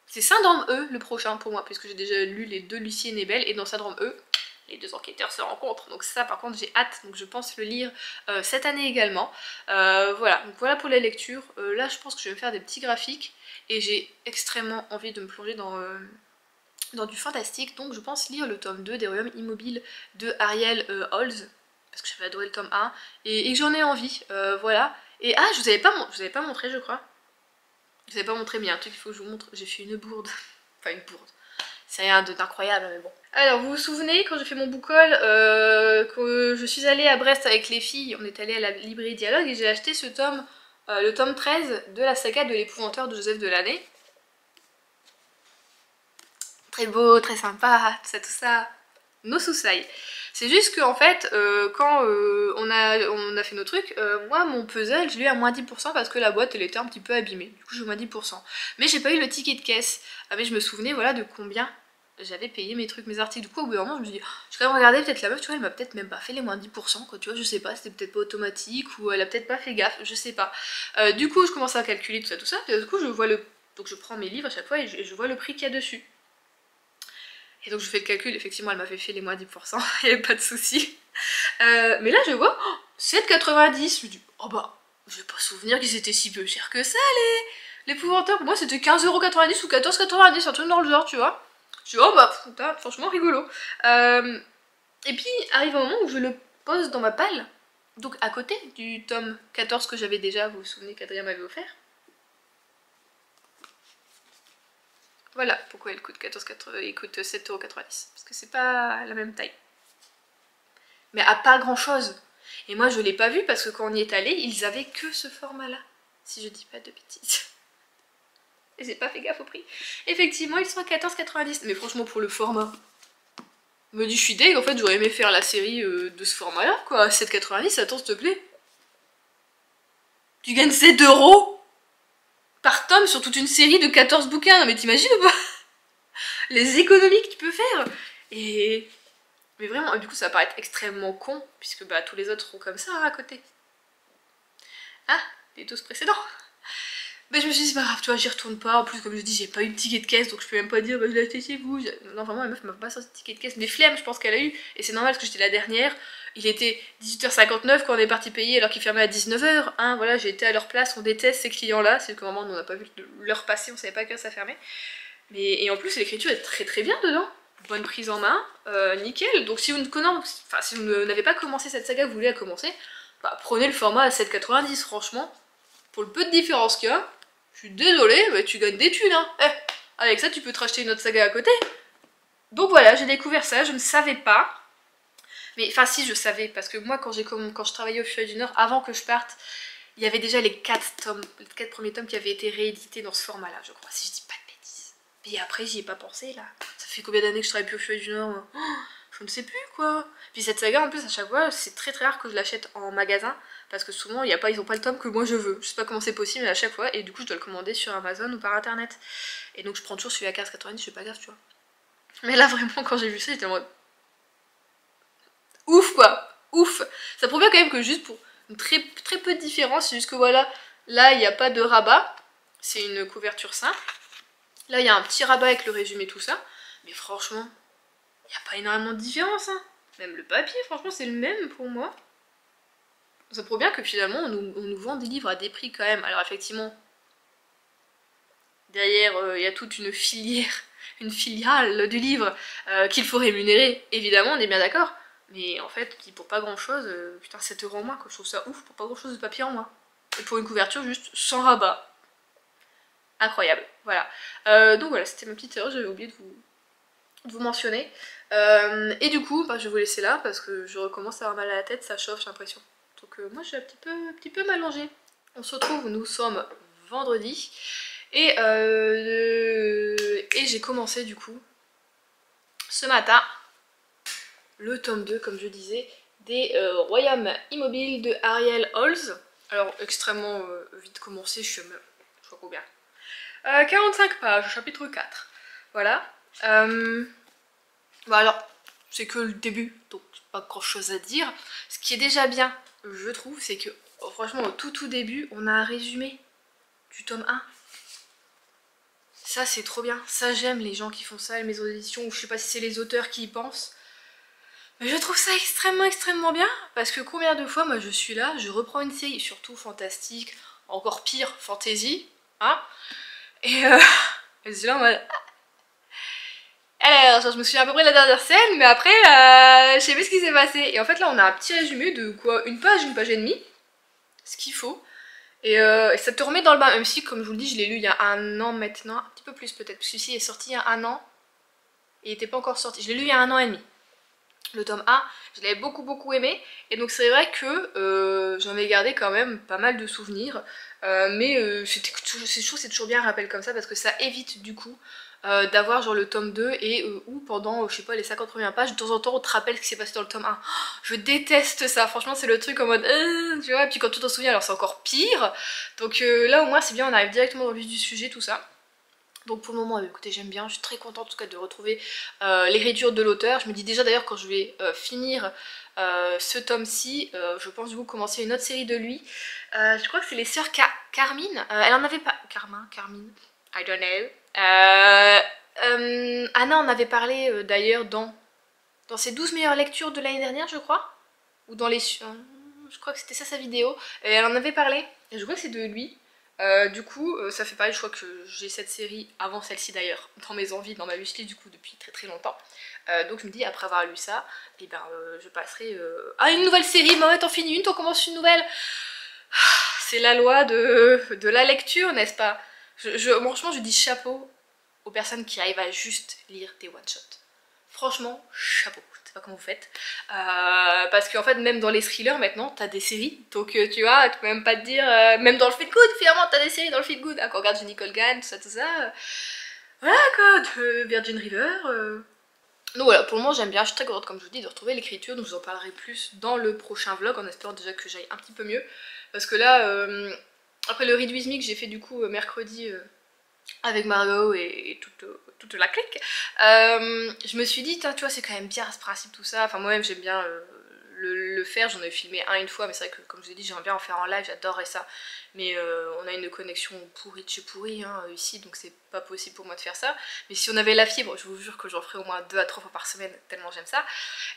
C'est Syndrome E le prochain pour moi, puisque j'ai déjà lu les 2 Lucie et Nebel, et dans Syndrome E, les 2 enquêteurs se rencontrent. Donc ça par contre j'ai hâte, donc je pense le lire cette année également. Voilà, donc voilà pour les lectures. Là je pense que je vais me faire des petits graphiques, et j'ai extrêmement envie de me plonger dans du fantastique, donc je pense lire le tome 2 des Royaumes Immobiles de Ariel Holz, parce que j'avais adoré le tome 1, et que j'en ai envie, voilà. Et ah, je vous avais pas montré je crois. Je vous avais pas montré, mais il y a un truc qu'il faut que je vous montre. J'ai fait une bourde. Enfin, une bourde. C'est rien d'incroyable, mais bon. Alors, vous vous souvenez, quand j'ai fait mon book haul, que je suis allée à Brest avec les filles, on est allé à la librairie Dialogue, et j'ai acheté ce tome, le tome 13 de la saga de l'épouvanteur de Joseph Delaney. très beau, très sympa, tout ça. No soucis. C'est juste qu'en fait, quand on a fait nos trucs, moi mon puzzle, je l'ai eu à moins 10% parce que la boîte elle était un petit peu abîmée. Du coup j'ai eu moins 10%. Mais j'ai pas eu le ticket de caisse. Ah mais je me souvenais voilà de combien j'avais payé mes trucs, mes articles. Du coup au bout d'un moment je me suis dit, j'ai quand même regardé, peut-être la meuf, tu vois, elle m'a peut-être même pas fait les moins 10%, quoi, tu vois, je sais pas, c'était peut-être pas automatique ou elle a peut-être pas fait gaffe, je sais pas. Du coup je commence à calculer tout ça, et du coup je vois le... Donc je prends mes livres à chaque fois et je vois le prix qu'il y a dessus. Et donc je fais le calcul, effectivement elle m'avait fait les moins 10%, il n'y avait pas de souci. Mais là je vois, oh, 7,90, je me dis, oh bah, je vais pas souvenir qu'ils étaient si peu chers que ça l'épouvanteur. Pour moi c'était 15,90€ ou 14,90€, un truc dans le genre, tu vois. Je dis, oh bah, putain, franchement rigolo. Et puis arrive un moment où je le pose dans ma palle, donc à côté du tome 14 que j'avais déjà, vous vous souvenez qu'Adrien m'avait offert. Voilà pourquoi il coûte 14,80, il coûte 7,90€, parce que c'est pas la même taille. Mais à pas grand chose. Et moi je l'ai pas vu parce que quand on y est allé, ils avaient que ce format là, si je dis pas de bêtises. Et j'ai pas fait gaffe au prix. Effectivement ils sont à 14,90€, mais franchement pour le format, je me dis je suis deg, en fait j'aurais aimé faire la série de ce format là quoi, à 7,90€, attends s'il te plaît. Tu gagnes 7€ par tome sur toute une série de 14 bouquins, non mais t'imagines ou pas les économies que tu peux faire. Et... mais vraiment, du coup ça va paraître extrêmement con, puisque bah tous les autres seront comme ça hein, à côté. Ah, les 12 précédents. Mais je me suis dit c'est pas grave, tu vois, j'y retourne pas. En plus comme je dis, j'ai pas eu de ticket de caisse, donc je peux même pas dire bah je l'ai acheté chez vous. Non vraiment la meuf m'a pas sorti de ticket de caisse, mais flemme je pense qu'elle a eu. Et c'est normal parce que j'étais la dernière. Il était 18h59 quand on est parti payer alors qu'il fermait à 19h. Hein, voilà, j'ai été à leur place, on déteste ces clients là. C'est que vraiment on n'a pas vu l'heure passer, on savait pas que ça fermait. Mais, et en plus l'écriture est très très bien dedans. Bonne prise en main, nickel. Donc si vous n'avez pas commencé cette saga, vous voulez la commencer, bah, prenez le format à 7,90 franchement. Pour le peu de différence qu'il y a, je suis désolée, bah, tu gagnes des thunes. Hein. Avec ça tu peux te racheter une autre saga à côté. Donc voilà, j'ai découvert ça, je ne savais pas. Mais enfin si je savais, parce que moi quand je travaillais au Feuille du Nord, avant que je parte, il y avait déjà les 4 tomes, les 4 premiers tomes qui avaient été réédités dans ce format là, je crois, si je dis pas de bêtises. Et après j'y ai pas pensé là. Ça fait combien d'années que je travaille plus au Feuille du Nord oh, je ne sais plus quoi. Puis cette saga en plus à chaque fois c'est très très rare que je l'achète en magasin. Parce que souvent ils ont pas le tome que moi je veux. Je sais pas comment c'est possible mais à chaque fois. Et du coup je dois le commander sur Amazon ou par internet. Et donc je prends toujours celui à 15,90, je fais pas gaffe tu vois. Mais là vraiment quand j'ai vu ça j'étais en mode... ouf quoi, ouf. Ça prouve bien quand même que juste pour une très peu de différence, c'est juste que voilà, là il n'y a pas de rabat, c'est une couverture simple. Là il y a un petit rabat avec le résumé tout ça, mais franchement, il n'y a pas énormément de différence. Hein. Même le papier, franchement c'est le même pour moi. Ça prouve bien que finalement on nous vend des livres à des prix quand même. Alors effectivement, derrière il y a toute une filière, une filiale du livre qu'il faut rémunérer, évidemment, on est bien d'accord. Mais en fait, pour pas grand chose, putain 7€ en moins, quoi. Je trouve ça ouf pour pas grand chose de papier en moins. Et pour une couverture juste sans rabat. Incroyable, voilà. Donc voilà, c'était ma petite erreur, j'avais oublié de vous mentionner. Et du coup, bah, je vais vous laisser là parce que je recommence à avoir mal à la tête, ça chauffe, j'ai l'impression. Donc moi je suis un petit peu m'allonger. On se retrouve, nous sommes vendredi. Et j'ai commencé du coup ce matin le tome 2, comme je disais, des Royaumes Immobiles de Ariel Holz. Alors, extrêmement vite commencé, je crois combien 45 pages, chapitre 4. Voilà. Bah alors, c'est que le début, donc pas grand chose à dire. Ce qui est déjà bien, je trouve, c'est que, franchement, au tout début, on a un résumé du tome 1. Ça, c'est trop bien. Ça, j'aime les gens qui font ça, les maisons d'édition, ou je sais pas si c'est les auteurs qui y pensent. Mais je trouve ça extrêmement bien, parce que combien de fois moi je suis là, je reprends une série, surtout fantastique, encore pire, fantasy, hein, et je suis là en mode... Alors, je me souviens à peu près de la dernière scène, mais après, je sais plus ce qui s'est passé. Et en fait là on a un petit résumé de quoi, une page et demie, ce qu'il faut, et ça te remet dans le bain, même si comme je vous le dis, je l'ai lu il y a un an maintenant, un petit peu plus peut-être, parce que celui-ci est sorti il y a un an, et il était pas encore sorti, je l'ai lu il y a un an et demi. Le tome 1, je l'avais beaucoup aimé, et donc c'est vrai que j'en ai gardé quand même pas mal de souvenirs. c'était c'est toujours bien un rappel comme ça parce que ça évite du coup d'avoir genre le tome 2 et où pendant je sais pas les 50 premières pages de temps en temps on te rappelle ce qui s'est passé dans le tome 1. Oh, je déteste ça, franchement c'est le truc en mode tu vois, et puis quand tu t'en souviens alors c'est encore pire. Donc là au moins c'est bien, on arrive directement dans le vif du sujet, tout ça. Donc pour le moment, écoutez, j'aime bien, je suis très contente en tout cas de retrouver l'écriture de l'auteur. Je me dis déjà d'ailleurs quand je vais finir ce tome-ci, je pense du coup commencer une autre série de lui. Je crois que c'est les sœurs Carmine, elle en avait pas... Carmine, I don't know. Anna en avait parlé d'ailleurs dans ses 12 meilleures lectures de l'année dernière, je crois. Ou dans les... je crois que c'était ça sa vidéo. Et elle en avait parlé, et je crois que c'est de lui. Du coup, ça fait pareil, je crois que j'ai cette série avant celle-ci d'ailleurs, dans mes envies, dans ma wishlist du coup depuis très très longtemps. Donc je me dis, après avoir lu ça, et ben, je passerai à une nouvelle série. Mais ouais, t'en finis une, t'en commences une nouvelle. C'est la loi de la lecture, n'est-ce pas? Franchement, je dis chapeau aux personnes qui arrivent à juste lire des one-shots. Franchement, chapeau. Je sais pas comment vous faites. Parce qu'en fait, même dans les thrillers maintenant, t'as des séries. Donc tu vois, tu peux même pas te dire. Même dans le feel good, finalement, t'as des séries dans le feel good. Hein, quand on regarde Nicole Gann, tout ça. Voilà quoi, Virgin River. Donc voilà, pour le moment j'aime bien, je suis très contente comme je vous dis de retrouver l'écriture, donc je vous en parlerai plus dans le prochain vlog en espérant déjà que j'aille un petit peu mieux. Parce que là, après le Read With Me que j'ai fait du coup mercredi avec Margot et toute la clique, je me suis dit, tu vois, c'est quand même bien ce principe, tout ça. Enfin, moi-même, j'aime bien le faire. J'en ai filmé une fois, mais c'est vrai que, comme je vous ai dit, j'aimerais bien en faire en live, j'adorerais ça. Mais on a une connexion pourrie de chez pourrie hein, ici, donc c'est pas possible pour moi de faire ça. Mais si on avait la fibre, je vous jure que j'en ferais au moins 2 à 3 fois par semaine, tellement j'aime ça.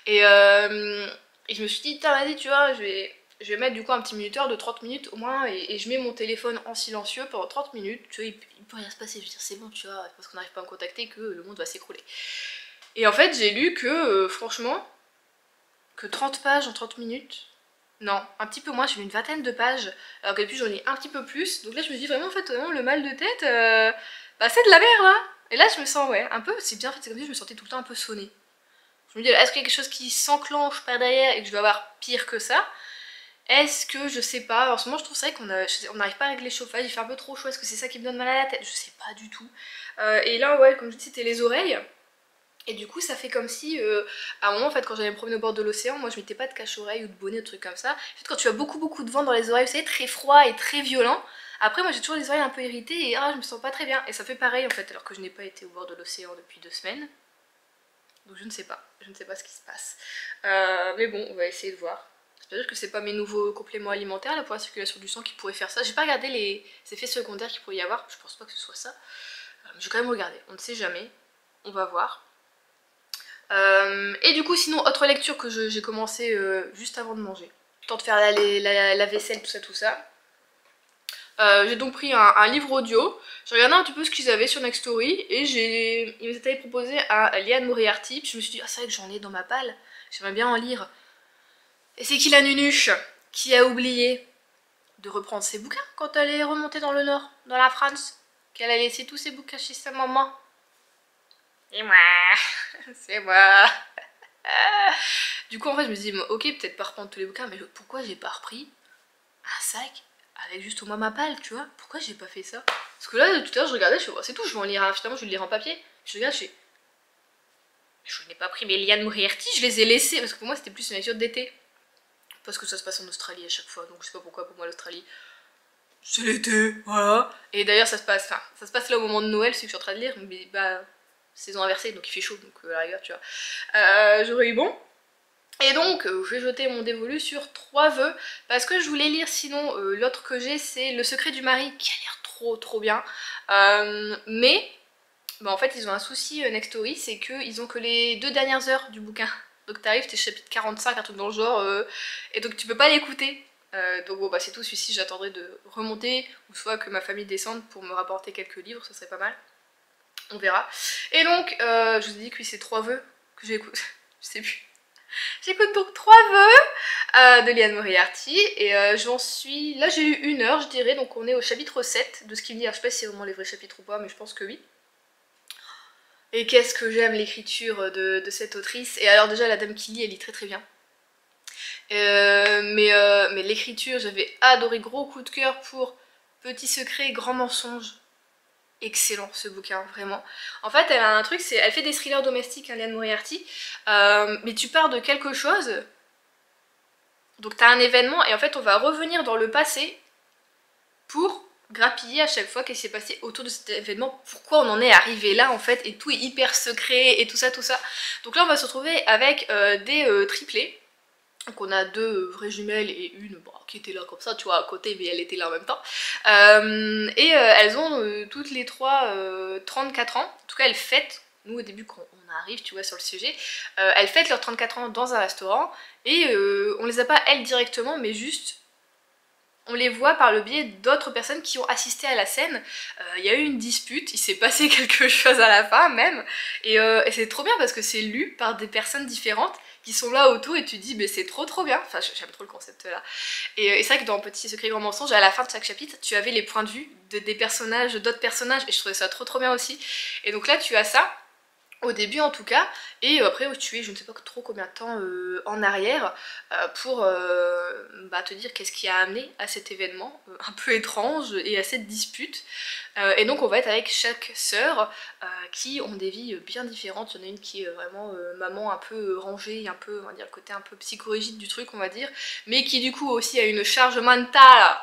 Et je me suis dit, vas-y, tu vois, je vais mettre du coup un petit minuteur de 30 minutes au moins et je mets mon téléphone en silencieux pendant 30 minutes, tu vois, il peut rien se passer, je veux dire c'est bon, tu vois, parce qu'on n'arrive pas à me contacter que le monde va s'écrouler. Et en fait j'ai lu que franchement, que 30 pages en 30 minutes, non, un petit peu moins, j'ai lu une vingtaine de pages, alors que depuis j'en ai un petit peu plus, donc là je me dis vraiment en fait vraiment le mal de tête, bah c'est de la merde hein. Et là je me sens ouais, un peu, c'est bien en fait, c'est comme si je me sentais tout le temps un peu sonnée. Je me dis est-ce qu'il y a quelque chose qui s'enclenche par derrière et que je vais avoir pire que ça? Est-ce que, je sais pas, en ce moment je trouve ça qu'on n'arrive pas à régler le chauffage, il fait un peu trop chaud, est-ce que c'est ça qui me donne mal à la tête? Je sais pas du tout. Et là ouais, comme je dis, c'était les oreilles. Et du coup ça fait comme si, à un moment en fait quand j'allais me promener au bord de l'océan, moi je mettais pas de cache-oreille ou de bonnet ou de trucs comme ça. En fait quand tu as beaucoup de vent dans les oreilles, vous savez, très froid et très violent, après moi j'ai toujours les oreilles un peu irritées et je me sens pas très bien. Et ça fait pareil en fait alors que je n'ai pas été au bord de l'océan depuis 2 semaines. Donc je ne sais pas ce qui se passe. Mais bon, on va essayer de voir. J'espère que c'est pas mes nouveaux compléments alimentaires là, pour la circulation du sang qui pourraient faire ça. J'ai pas regardé les effets secondaires qu'il pourrait y avoir, je pense pas que ce soit ça. Mais je vais quand même regarder, on ne sait jamais, on va voir. Et du coup sinon autre lecture que j'ai commencé juste avant de manger. Temps de faire la vaisselle, tout ça. J'ai donc pris un livre audio, j'ai regardé un petit peu ce qu'ils avaient sur Nextory et ils m'étaient proposé à Liane Moriarty, puis je me suis dit c'est vrai que j'en ai dans ma palle, j'aimerais bien en lire. Et c'est qui la nunuche qui a oublié de reprendre ses bouquins quand elle est remontée dans le nord, dans la France, qu'elle a laissé tous ses bouquins chez sa maman? C'est moi. C'est moi. Du coup en fait je me dis ok peut-être pas reprendre tous les bouquins, mais pourquoi j'ai pas repris un sac avec juste au moins ma palle, tu vois? Pourquoi j'ai pas fait ça? Parce que là tout à l'heure je regardais, je fais c'est tout, je vais en lire un, finalement je vais le lire en papier. Je regarde, je n'ai pas pris mes Liane Moriarty, je les ai laissés parce que pour moi c'était plus une lecture d'été. Parce que ça se passe en Australie à chaque fois, donc je sais pas pourquoi pour moi l'Australie c'est l'été, voilà. Et d'ailleurs ça se passe là au moment de Noël, celui que je suis en train de lire, mais bah saison inversée donc il fait chaud, donc à la rigueur tu vois. J'aurais eu bon. Et donc je vais jeter mon dévolu sur 3 vœux parce que je voulais lire sinon l'autre que j'ai c'est Le Secret du Mari qui a l'air trop bien. Mais bah, en fait ils ont un souci Nextory, c'est qu'ils ont que les 2 dernières heures du bouquin. Donc t'arrives, t'es chapitre 45, un truc dans le genre, et donc tu peux pas l'écouter. Donc bon bah c'est tout, celui-ci j'attendrai de remonter, ou soit que ma famille descende pour me rapporter quelques livres, ça serait pas mal. On verra. Et donc je vous ai dit que oui, c'est 3 vœux que j'écoute, je sais plus. J'écoute donc 3 vœux de Liane Moriarty et j'en suis... Là j'ai eu 1 heure je dirais, donc on est au chapitre 7 de ce qu'il me dit. Alors, je sais pas si c'est vraiment les vrais chapitres ou pas, mais je pense que oui. Et qu'est-ce que j'aime l'écriture de cette autrice. Et alors déjà la dame qui lit, elle lit très bien. Mais l'écriture, j'avais adoré, gros coup de cœur pour Petit secret, grand mensonge. Excellent ce bouquin, vraiment. En fait, elle a un truc, elle fait des thrillers domestiques, hein, Liane Moriarty, mais tu pars de quelque chose, donc t'as un événement, et en fait on va revenir dans le passé pour grappiller à chaque fois qu'est-ce qui s'est passé autour de cet événement, pourquoi on en est arrivé là en fait, et tout est hyper secret et tout ça, tout ça. Donc là on va se retrouver avec des triplés. Donc on a deux vraies jumelles et une bon, qui était là comme ça, tu vois, à côté, mais elle était là en même temps. Elles ont toutes les trois 34 ans. En tout cas, elles fêtent, nous au début quand on arrive, tu vois, sur le sujet, elles fêtent leurs 34 ans dans un restaurant. Et on les a pas elles directement, mais juste on les voit par le biais d'autres personnes qui ont assisté à la scène. Il y a eu une dispute, il s'est passé quelque chose à la fin même, et c'est trop bien parce que c'est lu par des personnes différentes qui sont là autour et tu te dis mais c'est trop bien, enfin j'aime trop le concept là. Et c'est vrai que dans Petit Secret Grand Mensonge, à la fin de chaque chapitre, tu avais les points de vue des personnages, d'autres personnages, et je trouvais ça trop bien aussi. Et donc là tu as ça, au début en tout cas, et après tu es je ne sais pas trop combien de temps en arrière pour te dire qu'est-ce qui a amené à cet événement un peu étrange et à cette dispute. Et donc on va être avec chaque sœur qui ont des vies bien différentes. Il y en a une qui est vraiment maman un peu rangée, un peu, on va dire, le côté un peu psychorigide du truc on va dire, mais qui du coup aussi a une charge mentale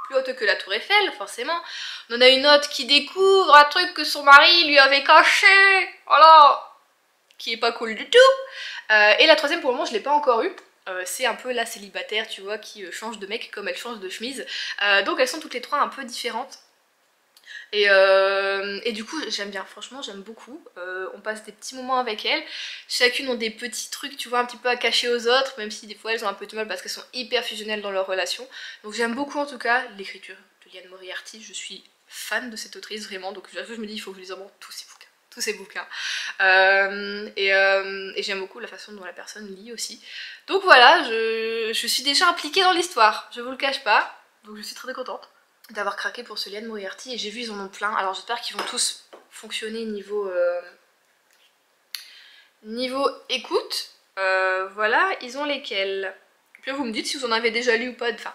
plus haute que la tour Eiffel, forcément. On en a une autre qui découvre un truc que son mari lui avait caché, voilà, qui est pas cool du tout. Et la troisième, pour le moment, je l'ai pas encore eu. C'est un peu la célibataire, tu vois, qui change de mec comme elle change de chemise. Donc elles sont toutes les trois un peu différentes. Et du coup j'aime bien, franchement j'aime beaucoup, on passe des petits moments avec elles, chacune ont des petits trucs tu vois un petit peu à cacher aux autres, même si des fois elles ont un peu de mal parce qu'elles sont hyper fusionnelles dans leur relation. Donc j'aime beaucoup en tout cas l'écriture de Liane Moriarty, je suis fan de cette autrice vraiment, donc je me dis il faut que je lise vraiment tous ces bouquins. Et j'aime beaucoup la façon dont la personne lit aussi. Donc voilà, je suis déjà impliquée dans l'histoire, je vous le cache pas, donc je suis très contente d'avoir craqué pour ce Liane Moriarty, et j'ai vu ils en ont plein, alors j'espère qu'ils vont tous fonctionner niveau écoute. Voilà, ils ont lesquels, puis vous me dites si vous en avez déjà lu ou pas, enfin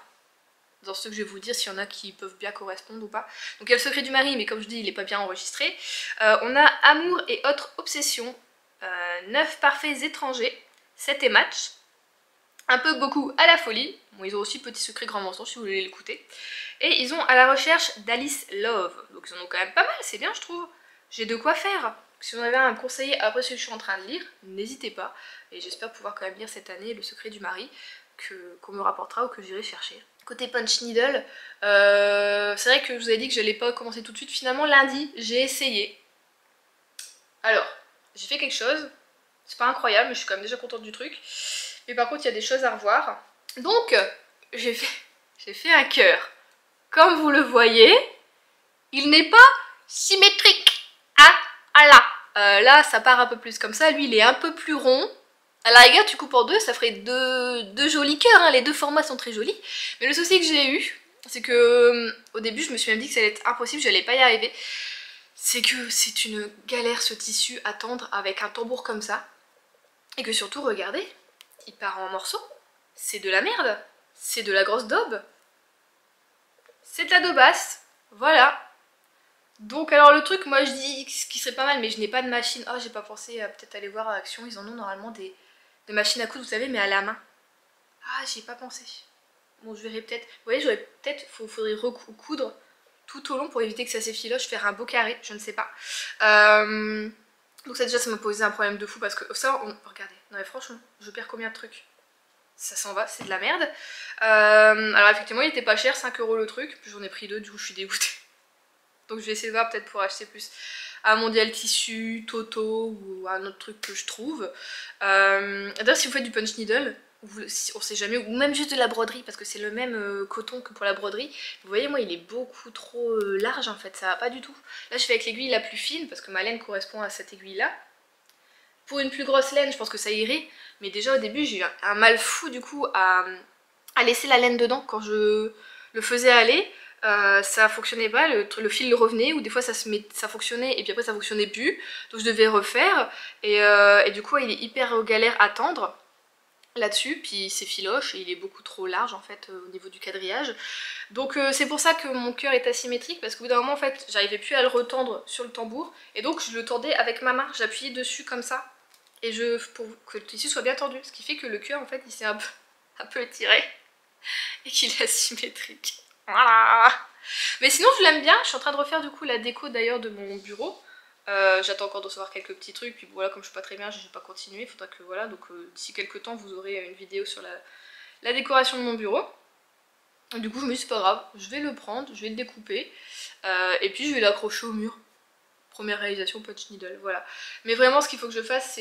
dans ce que je vais vous dire s'il y en a qui peuvent bien correspondre ou pas. Donc il y a Le Secret du Mari, mais comme je dis il est pas bien enregistré. On a Amour et autres obsessions, 9 parfaits étrangers, 7 et match, un peu beaucoup à la folie. Bon, ils ont aussi Petit Secret Grand Mensonge si vous voulez l'écouter. Et ils ont À la recherche d'Alice Love. Donc ils en ont quand même pas mal, c'est bien je trouve. J'ai de quoi faire. Si vous en avez un à me conseiller après ce que je suis en train de lire, n'hésitez pas. Et j'espère pouvoir quand même lire cette année Le Secret du Mari, qu'on me rapportera ou que j'irai chercher. Côté Punch Needle, c'est vrai que je vous avais dit que je n'allais pas commencer tout de suite. Finalement lundi, j'ai essayé. Alors, j'ai fait quelque chose. C'est pas incroyable, mais je suis quand même déjà contente du truc. Mais par contre, il y a des choses à revoir. Donc, j'ai fait un cœur. Comme vous le voyez, il n'est pas symétrique. Ah là. Là, ça part un peu plus comme ça. Lui, il est un peu plus rond. À la rigueur, tu coupes en deux, ça ferait deux jolis cœurs. Hein. Les deux formats sont très jolis. Mais le souci que j'ai eu, c'est que au début, je me suis même dit que ça allait être impossible, je n'allais pas y arriver. C'est que c'est une galère ce tissu à tendre avec un tambour comme ça. Et que surtout, regardez, il part en morceaux. C'est de la merde. C'est de la grosse daube. C'est de la daubasse, voilà. Donc alors le truc, moi je dis ce qui serait pas mal, mais je n'ai pas de machine. Oh, j'ai pas pensé à peut-être aller voir à Action, ils en ont normalement des machines à coudre, vous savez, mais à la main. Ah, j'y ai pas pensé. Bon, je verrai peut-être. Vous voyez, j'aurais peut-être, faudrait recoudre tout au long pour éviter que ça s'effiloche, faire un beau carré, je ne sais pas. Donc ça déjà, ça m'a posé un problème de fou parce que ça, regardez, non mais franchement, je perds combien de trucs? Ça s'en va, c'est de la merde. Alors effectivement il était pas cher, 5 € le truc, puis j'en ai pris deux, du coup je suis dégoûtée. Donc je vais essayer de voir peut-être pour acheter plus un Mondial Tissu, Toto ou un autre truc que je trouve. D'ailleurs si vous faites du punch needle, on sait jamais, ou même juste de la broderie, parce que c'est le même coton que pour la broderie. Vous voyez moi il est beaucoup trop large en fait, ça va pas du tout. Là je fais avec l'aiguille la plus fine, parce que ma laine correspond à cette aiguille là. Pour une plus grosse laine, je pense que ça irait, mais déjà au début j'ai eu un mal fou du coup à laisser la laine dedans quand je le faisais aller. Ça fonctionnait pas, le fil revenait, ou des fois ça fonctionnait et puis après ça fonctionnait plus, donc je devais refaire, et du coup il est hyper galère à tendre. là-dessus, puis c'est filoche et il est beaucoup trop large en fait au niveau du quadrillage. Donc c'est pour ça que mon cœur est asymétrique, parce qu'au bout d'un moment en fait j'arrivais plus à le retendre sur le tambour, et donc je le tendais avec ma main, j'appuyais dessus comme ça, et pour que le tissu soit bien tendu, ce qui fait que le cœur en fait il s'est un peu étiré, et qu'il est asymétrique. Voilà. Mais sinon je l'aime bien, je suis en train de refaire du coup la déco d'ailleurs de mon bureau. J'attends encore de recevoir quelques petits trucs, puis voilà, comme je suis pas très bien, j'ai pas continué, il faudra que voilà, donc d'ici quelques temps vous aurez une vidéo sur la décoration de mon bureau. Et du coup je me dis c'est pas grave, je vais le prendre, je vais le découper, et puis je vais l'accrocher au mur. Première réalisation punch needle, voilà. Mais vraiment ce qu'il faut que je fasse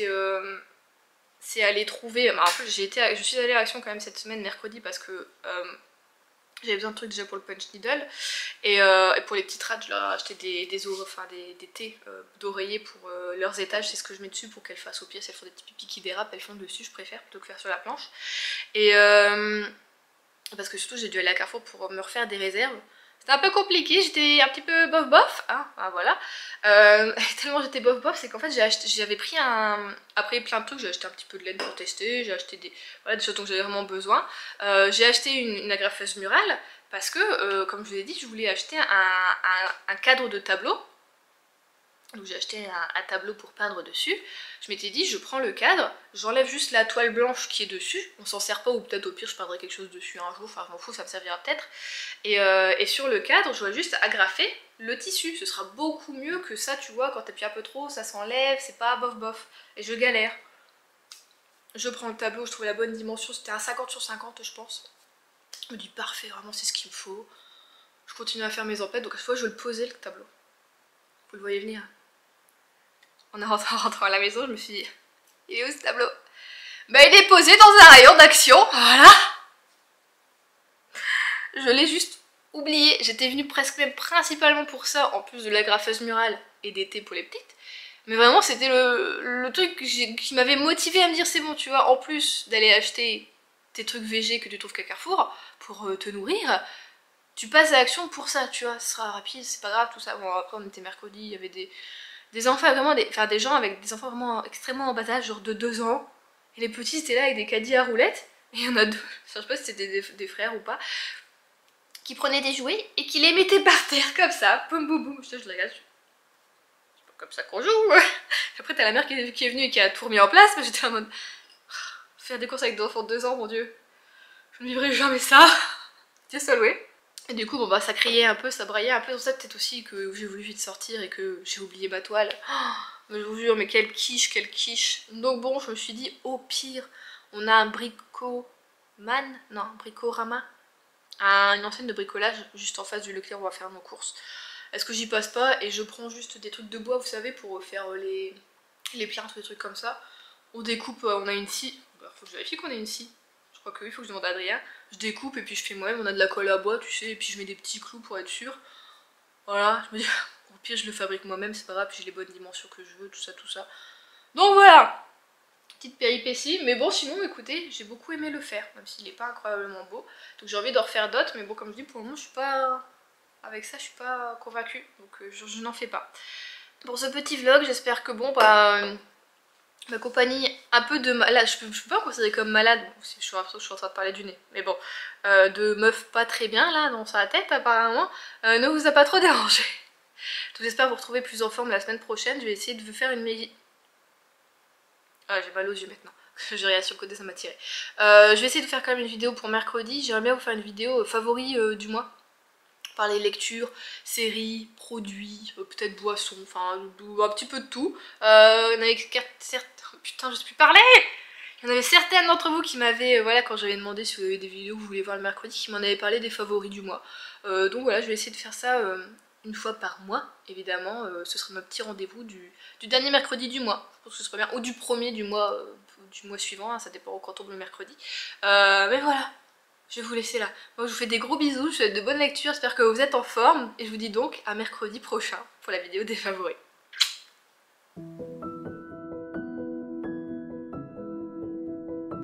c'est aller trouver, en plus je suis allée à Action quand même cette semaine, mercredi, parce que j'avais besoin de trucs déjà pour le punch needle, et pour les petites rats je leur ai acheté des thés d'oreiller pour leurs étages, c'est ce que je mets dessus pour qu'elles fassent, au pire si elles font des petits pipis qui dérapent, elles font dessus, je préfère plutôt que faire sur la planche. Et parce que surtout j'ai dû aller à Carrefour pour me refaire des réserves. C'était un peu compliqué, j'étais un petit peu bof bof, hein, voilà. Tellement j'étais bof bof, c'est qu'en fait j'avais pris après plein de trucs, j'ai acheté un petit peu de laine pour tester, j'ai acheté des choses dont j'avais vraiment besoin. J'ai acheté une agrafeuse murale, parce que, comme je vous ai dit, je voulais acheter un cadre de tableau. Donc j'ai acheté un tableau pour peindre dessus. Je m'étais dit je prends le cadre, j'enlève juste la toile blanche qui est dessus, on s'en sert pas, ou peut-être au pire je peindrai quelque chose dessus un jour, enfin je m'en fous, ça me servira peut-être. Et sur le cadre je dois juste agrafer le tissu, ce sera beaucoup mieux que ça, tu vois, quand t'appuies un peu trop ça s'enlève, c'est pas bof bof, et je galère. Je prends le tableau, je trouvais la bonne dimension, c'était un 50 sur 50 je pense. Je me dis parfait, vraiment c'est ce qu'il me faut. Je continue à faire mes emplettes, donc à chaque fois je vais le poser le tableau. Vous le voyez venir. En rentrant à la maison, je me suis dit, il est où ce tableau? Bah il est posé dans un rayon d'Action, voilà. Je l'ai juste oublié, j'étais venue presque même principalement pour ça, en plus de l'agrafeuse murale et des thés pour les petites. Mais vraiment c'était le truc qui m'avait motivé à me dire c'est bon, tu vois, en plus d'aller acheter tes trucs végés que tu trouves qu'à Carrefour pour te nourrir, tu passes à Action pour ça, tu vois, ce sera rapide, c'est pas grave, tout ça. Bon après on était mercredi, il y avait des enfants vraiment, des gens avec des enfants vraiment extrêmement en bas âge, genre de 2 ans. Et les petits étaient là avec des caddies à roulettes. Et il y en a deux, je sais pas si c'était des frères ou pas, qui prenaient des jouets et qui les mettaient par terre comme ça. Boum boum boum. Je les regarde, c'est pas comme ça qu'on joue. Après t'as la mère qui est venue et qui a tout remis en place. Mais j'étais en mode, faire des courses avec des enfants de 2 ans, mon dieu. Je ne vivrai jamais ça. Dieu soit loué. Et du coup bon bah ça criait un peu, ça braillait un peu, dans ça peut-être aussi que j'ai voulu vite sortir et que j'ai oublié ma toile. Oh, mais je vous jure, mais quelle quiche, quelle quiche. Donc bon, je me suis dit au pire, on a un bricorama, une enseigne de bricolage juste en face du Leclerc, on va faire nos courses. Est-ce que j'y passe pas et je prends juste des trucs de bois, vous savez, pour faire les plinthes ou des trucs comme ça. On découpe, on a une scie, bah, faut que je vérifie qu'on a une scie. Je crois que oui, il faut que je demande à Adrien. Je découpe et puis je fais moi-même, on a de la colle à bois, tu sais, et puis je mets des petits clous pour être sûr. Voilà, je me dis, au pire je le fabrique moi-même, c'est pas grave, puis j'ai les bonnes dimensions que je veux, tout ça, tout ça. Donc voilà, petite péripétie, mais bon sinon écoutez, j'ai beaucoup aimé le faire, même s'il est pas incroyablement beau. Donc j'ai envie d'en refaire d'autres, mais bon comme je dis, pour le moment je suis pas... Avec ça je suis pas convaincue, donc je n'en fais pas. Pour ce petit vlog, j'espère que bon, bah... ma compagnie un peu de malade, je peux pas me considérer comme malade, bon, je suis en train de parler du nez, mais bon, de meuf pas très bien là dans sa tête apparemment, ne vous a pas trop dérangé. Donc j'espère vous retrouver plus en forme la semaine prochaine, je vais essayer de vous faire une méditation. Ah j'ai mal aux yeux maintenant, j'ai rien sur le côté, ça m'a tiré. Je vais essayer de faire quand même une vidéo pour mercredi, j'aimerais bien vous faire une vidéo favori du mois. Parler lecture, séries, produits, peut-être boissons, enfin un petit peu de tout. Il y en avait certains... Putain, je sais plus parler. Il y en avait certaines d'entre vous qui m'avaient, voilà, quand j'avais demandé si vous avez des vidéos que vous voulez voir le mercredi, qui m'en avaient parlé des favoris du mois. Donc voilà, je vais essayer de faire ça une fois par mois, évidemment. Ce sera notre petit rendez-vous du dernier mercredi du mois. Je pense que ce serait bien, ou du premier du mois suivant, hein, ça dépend quand tombe le mercredi. Mais voilà. Je vais vous laisser là. Moi je vous fais des gros bisous, je vous souhaite de bonnes lectures, j'espère que vous êtes en forme. Et je vous dis donc à mercredi prochain pour la vidéo des favoris.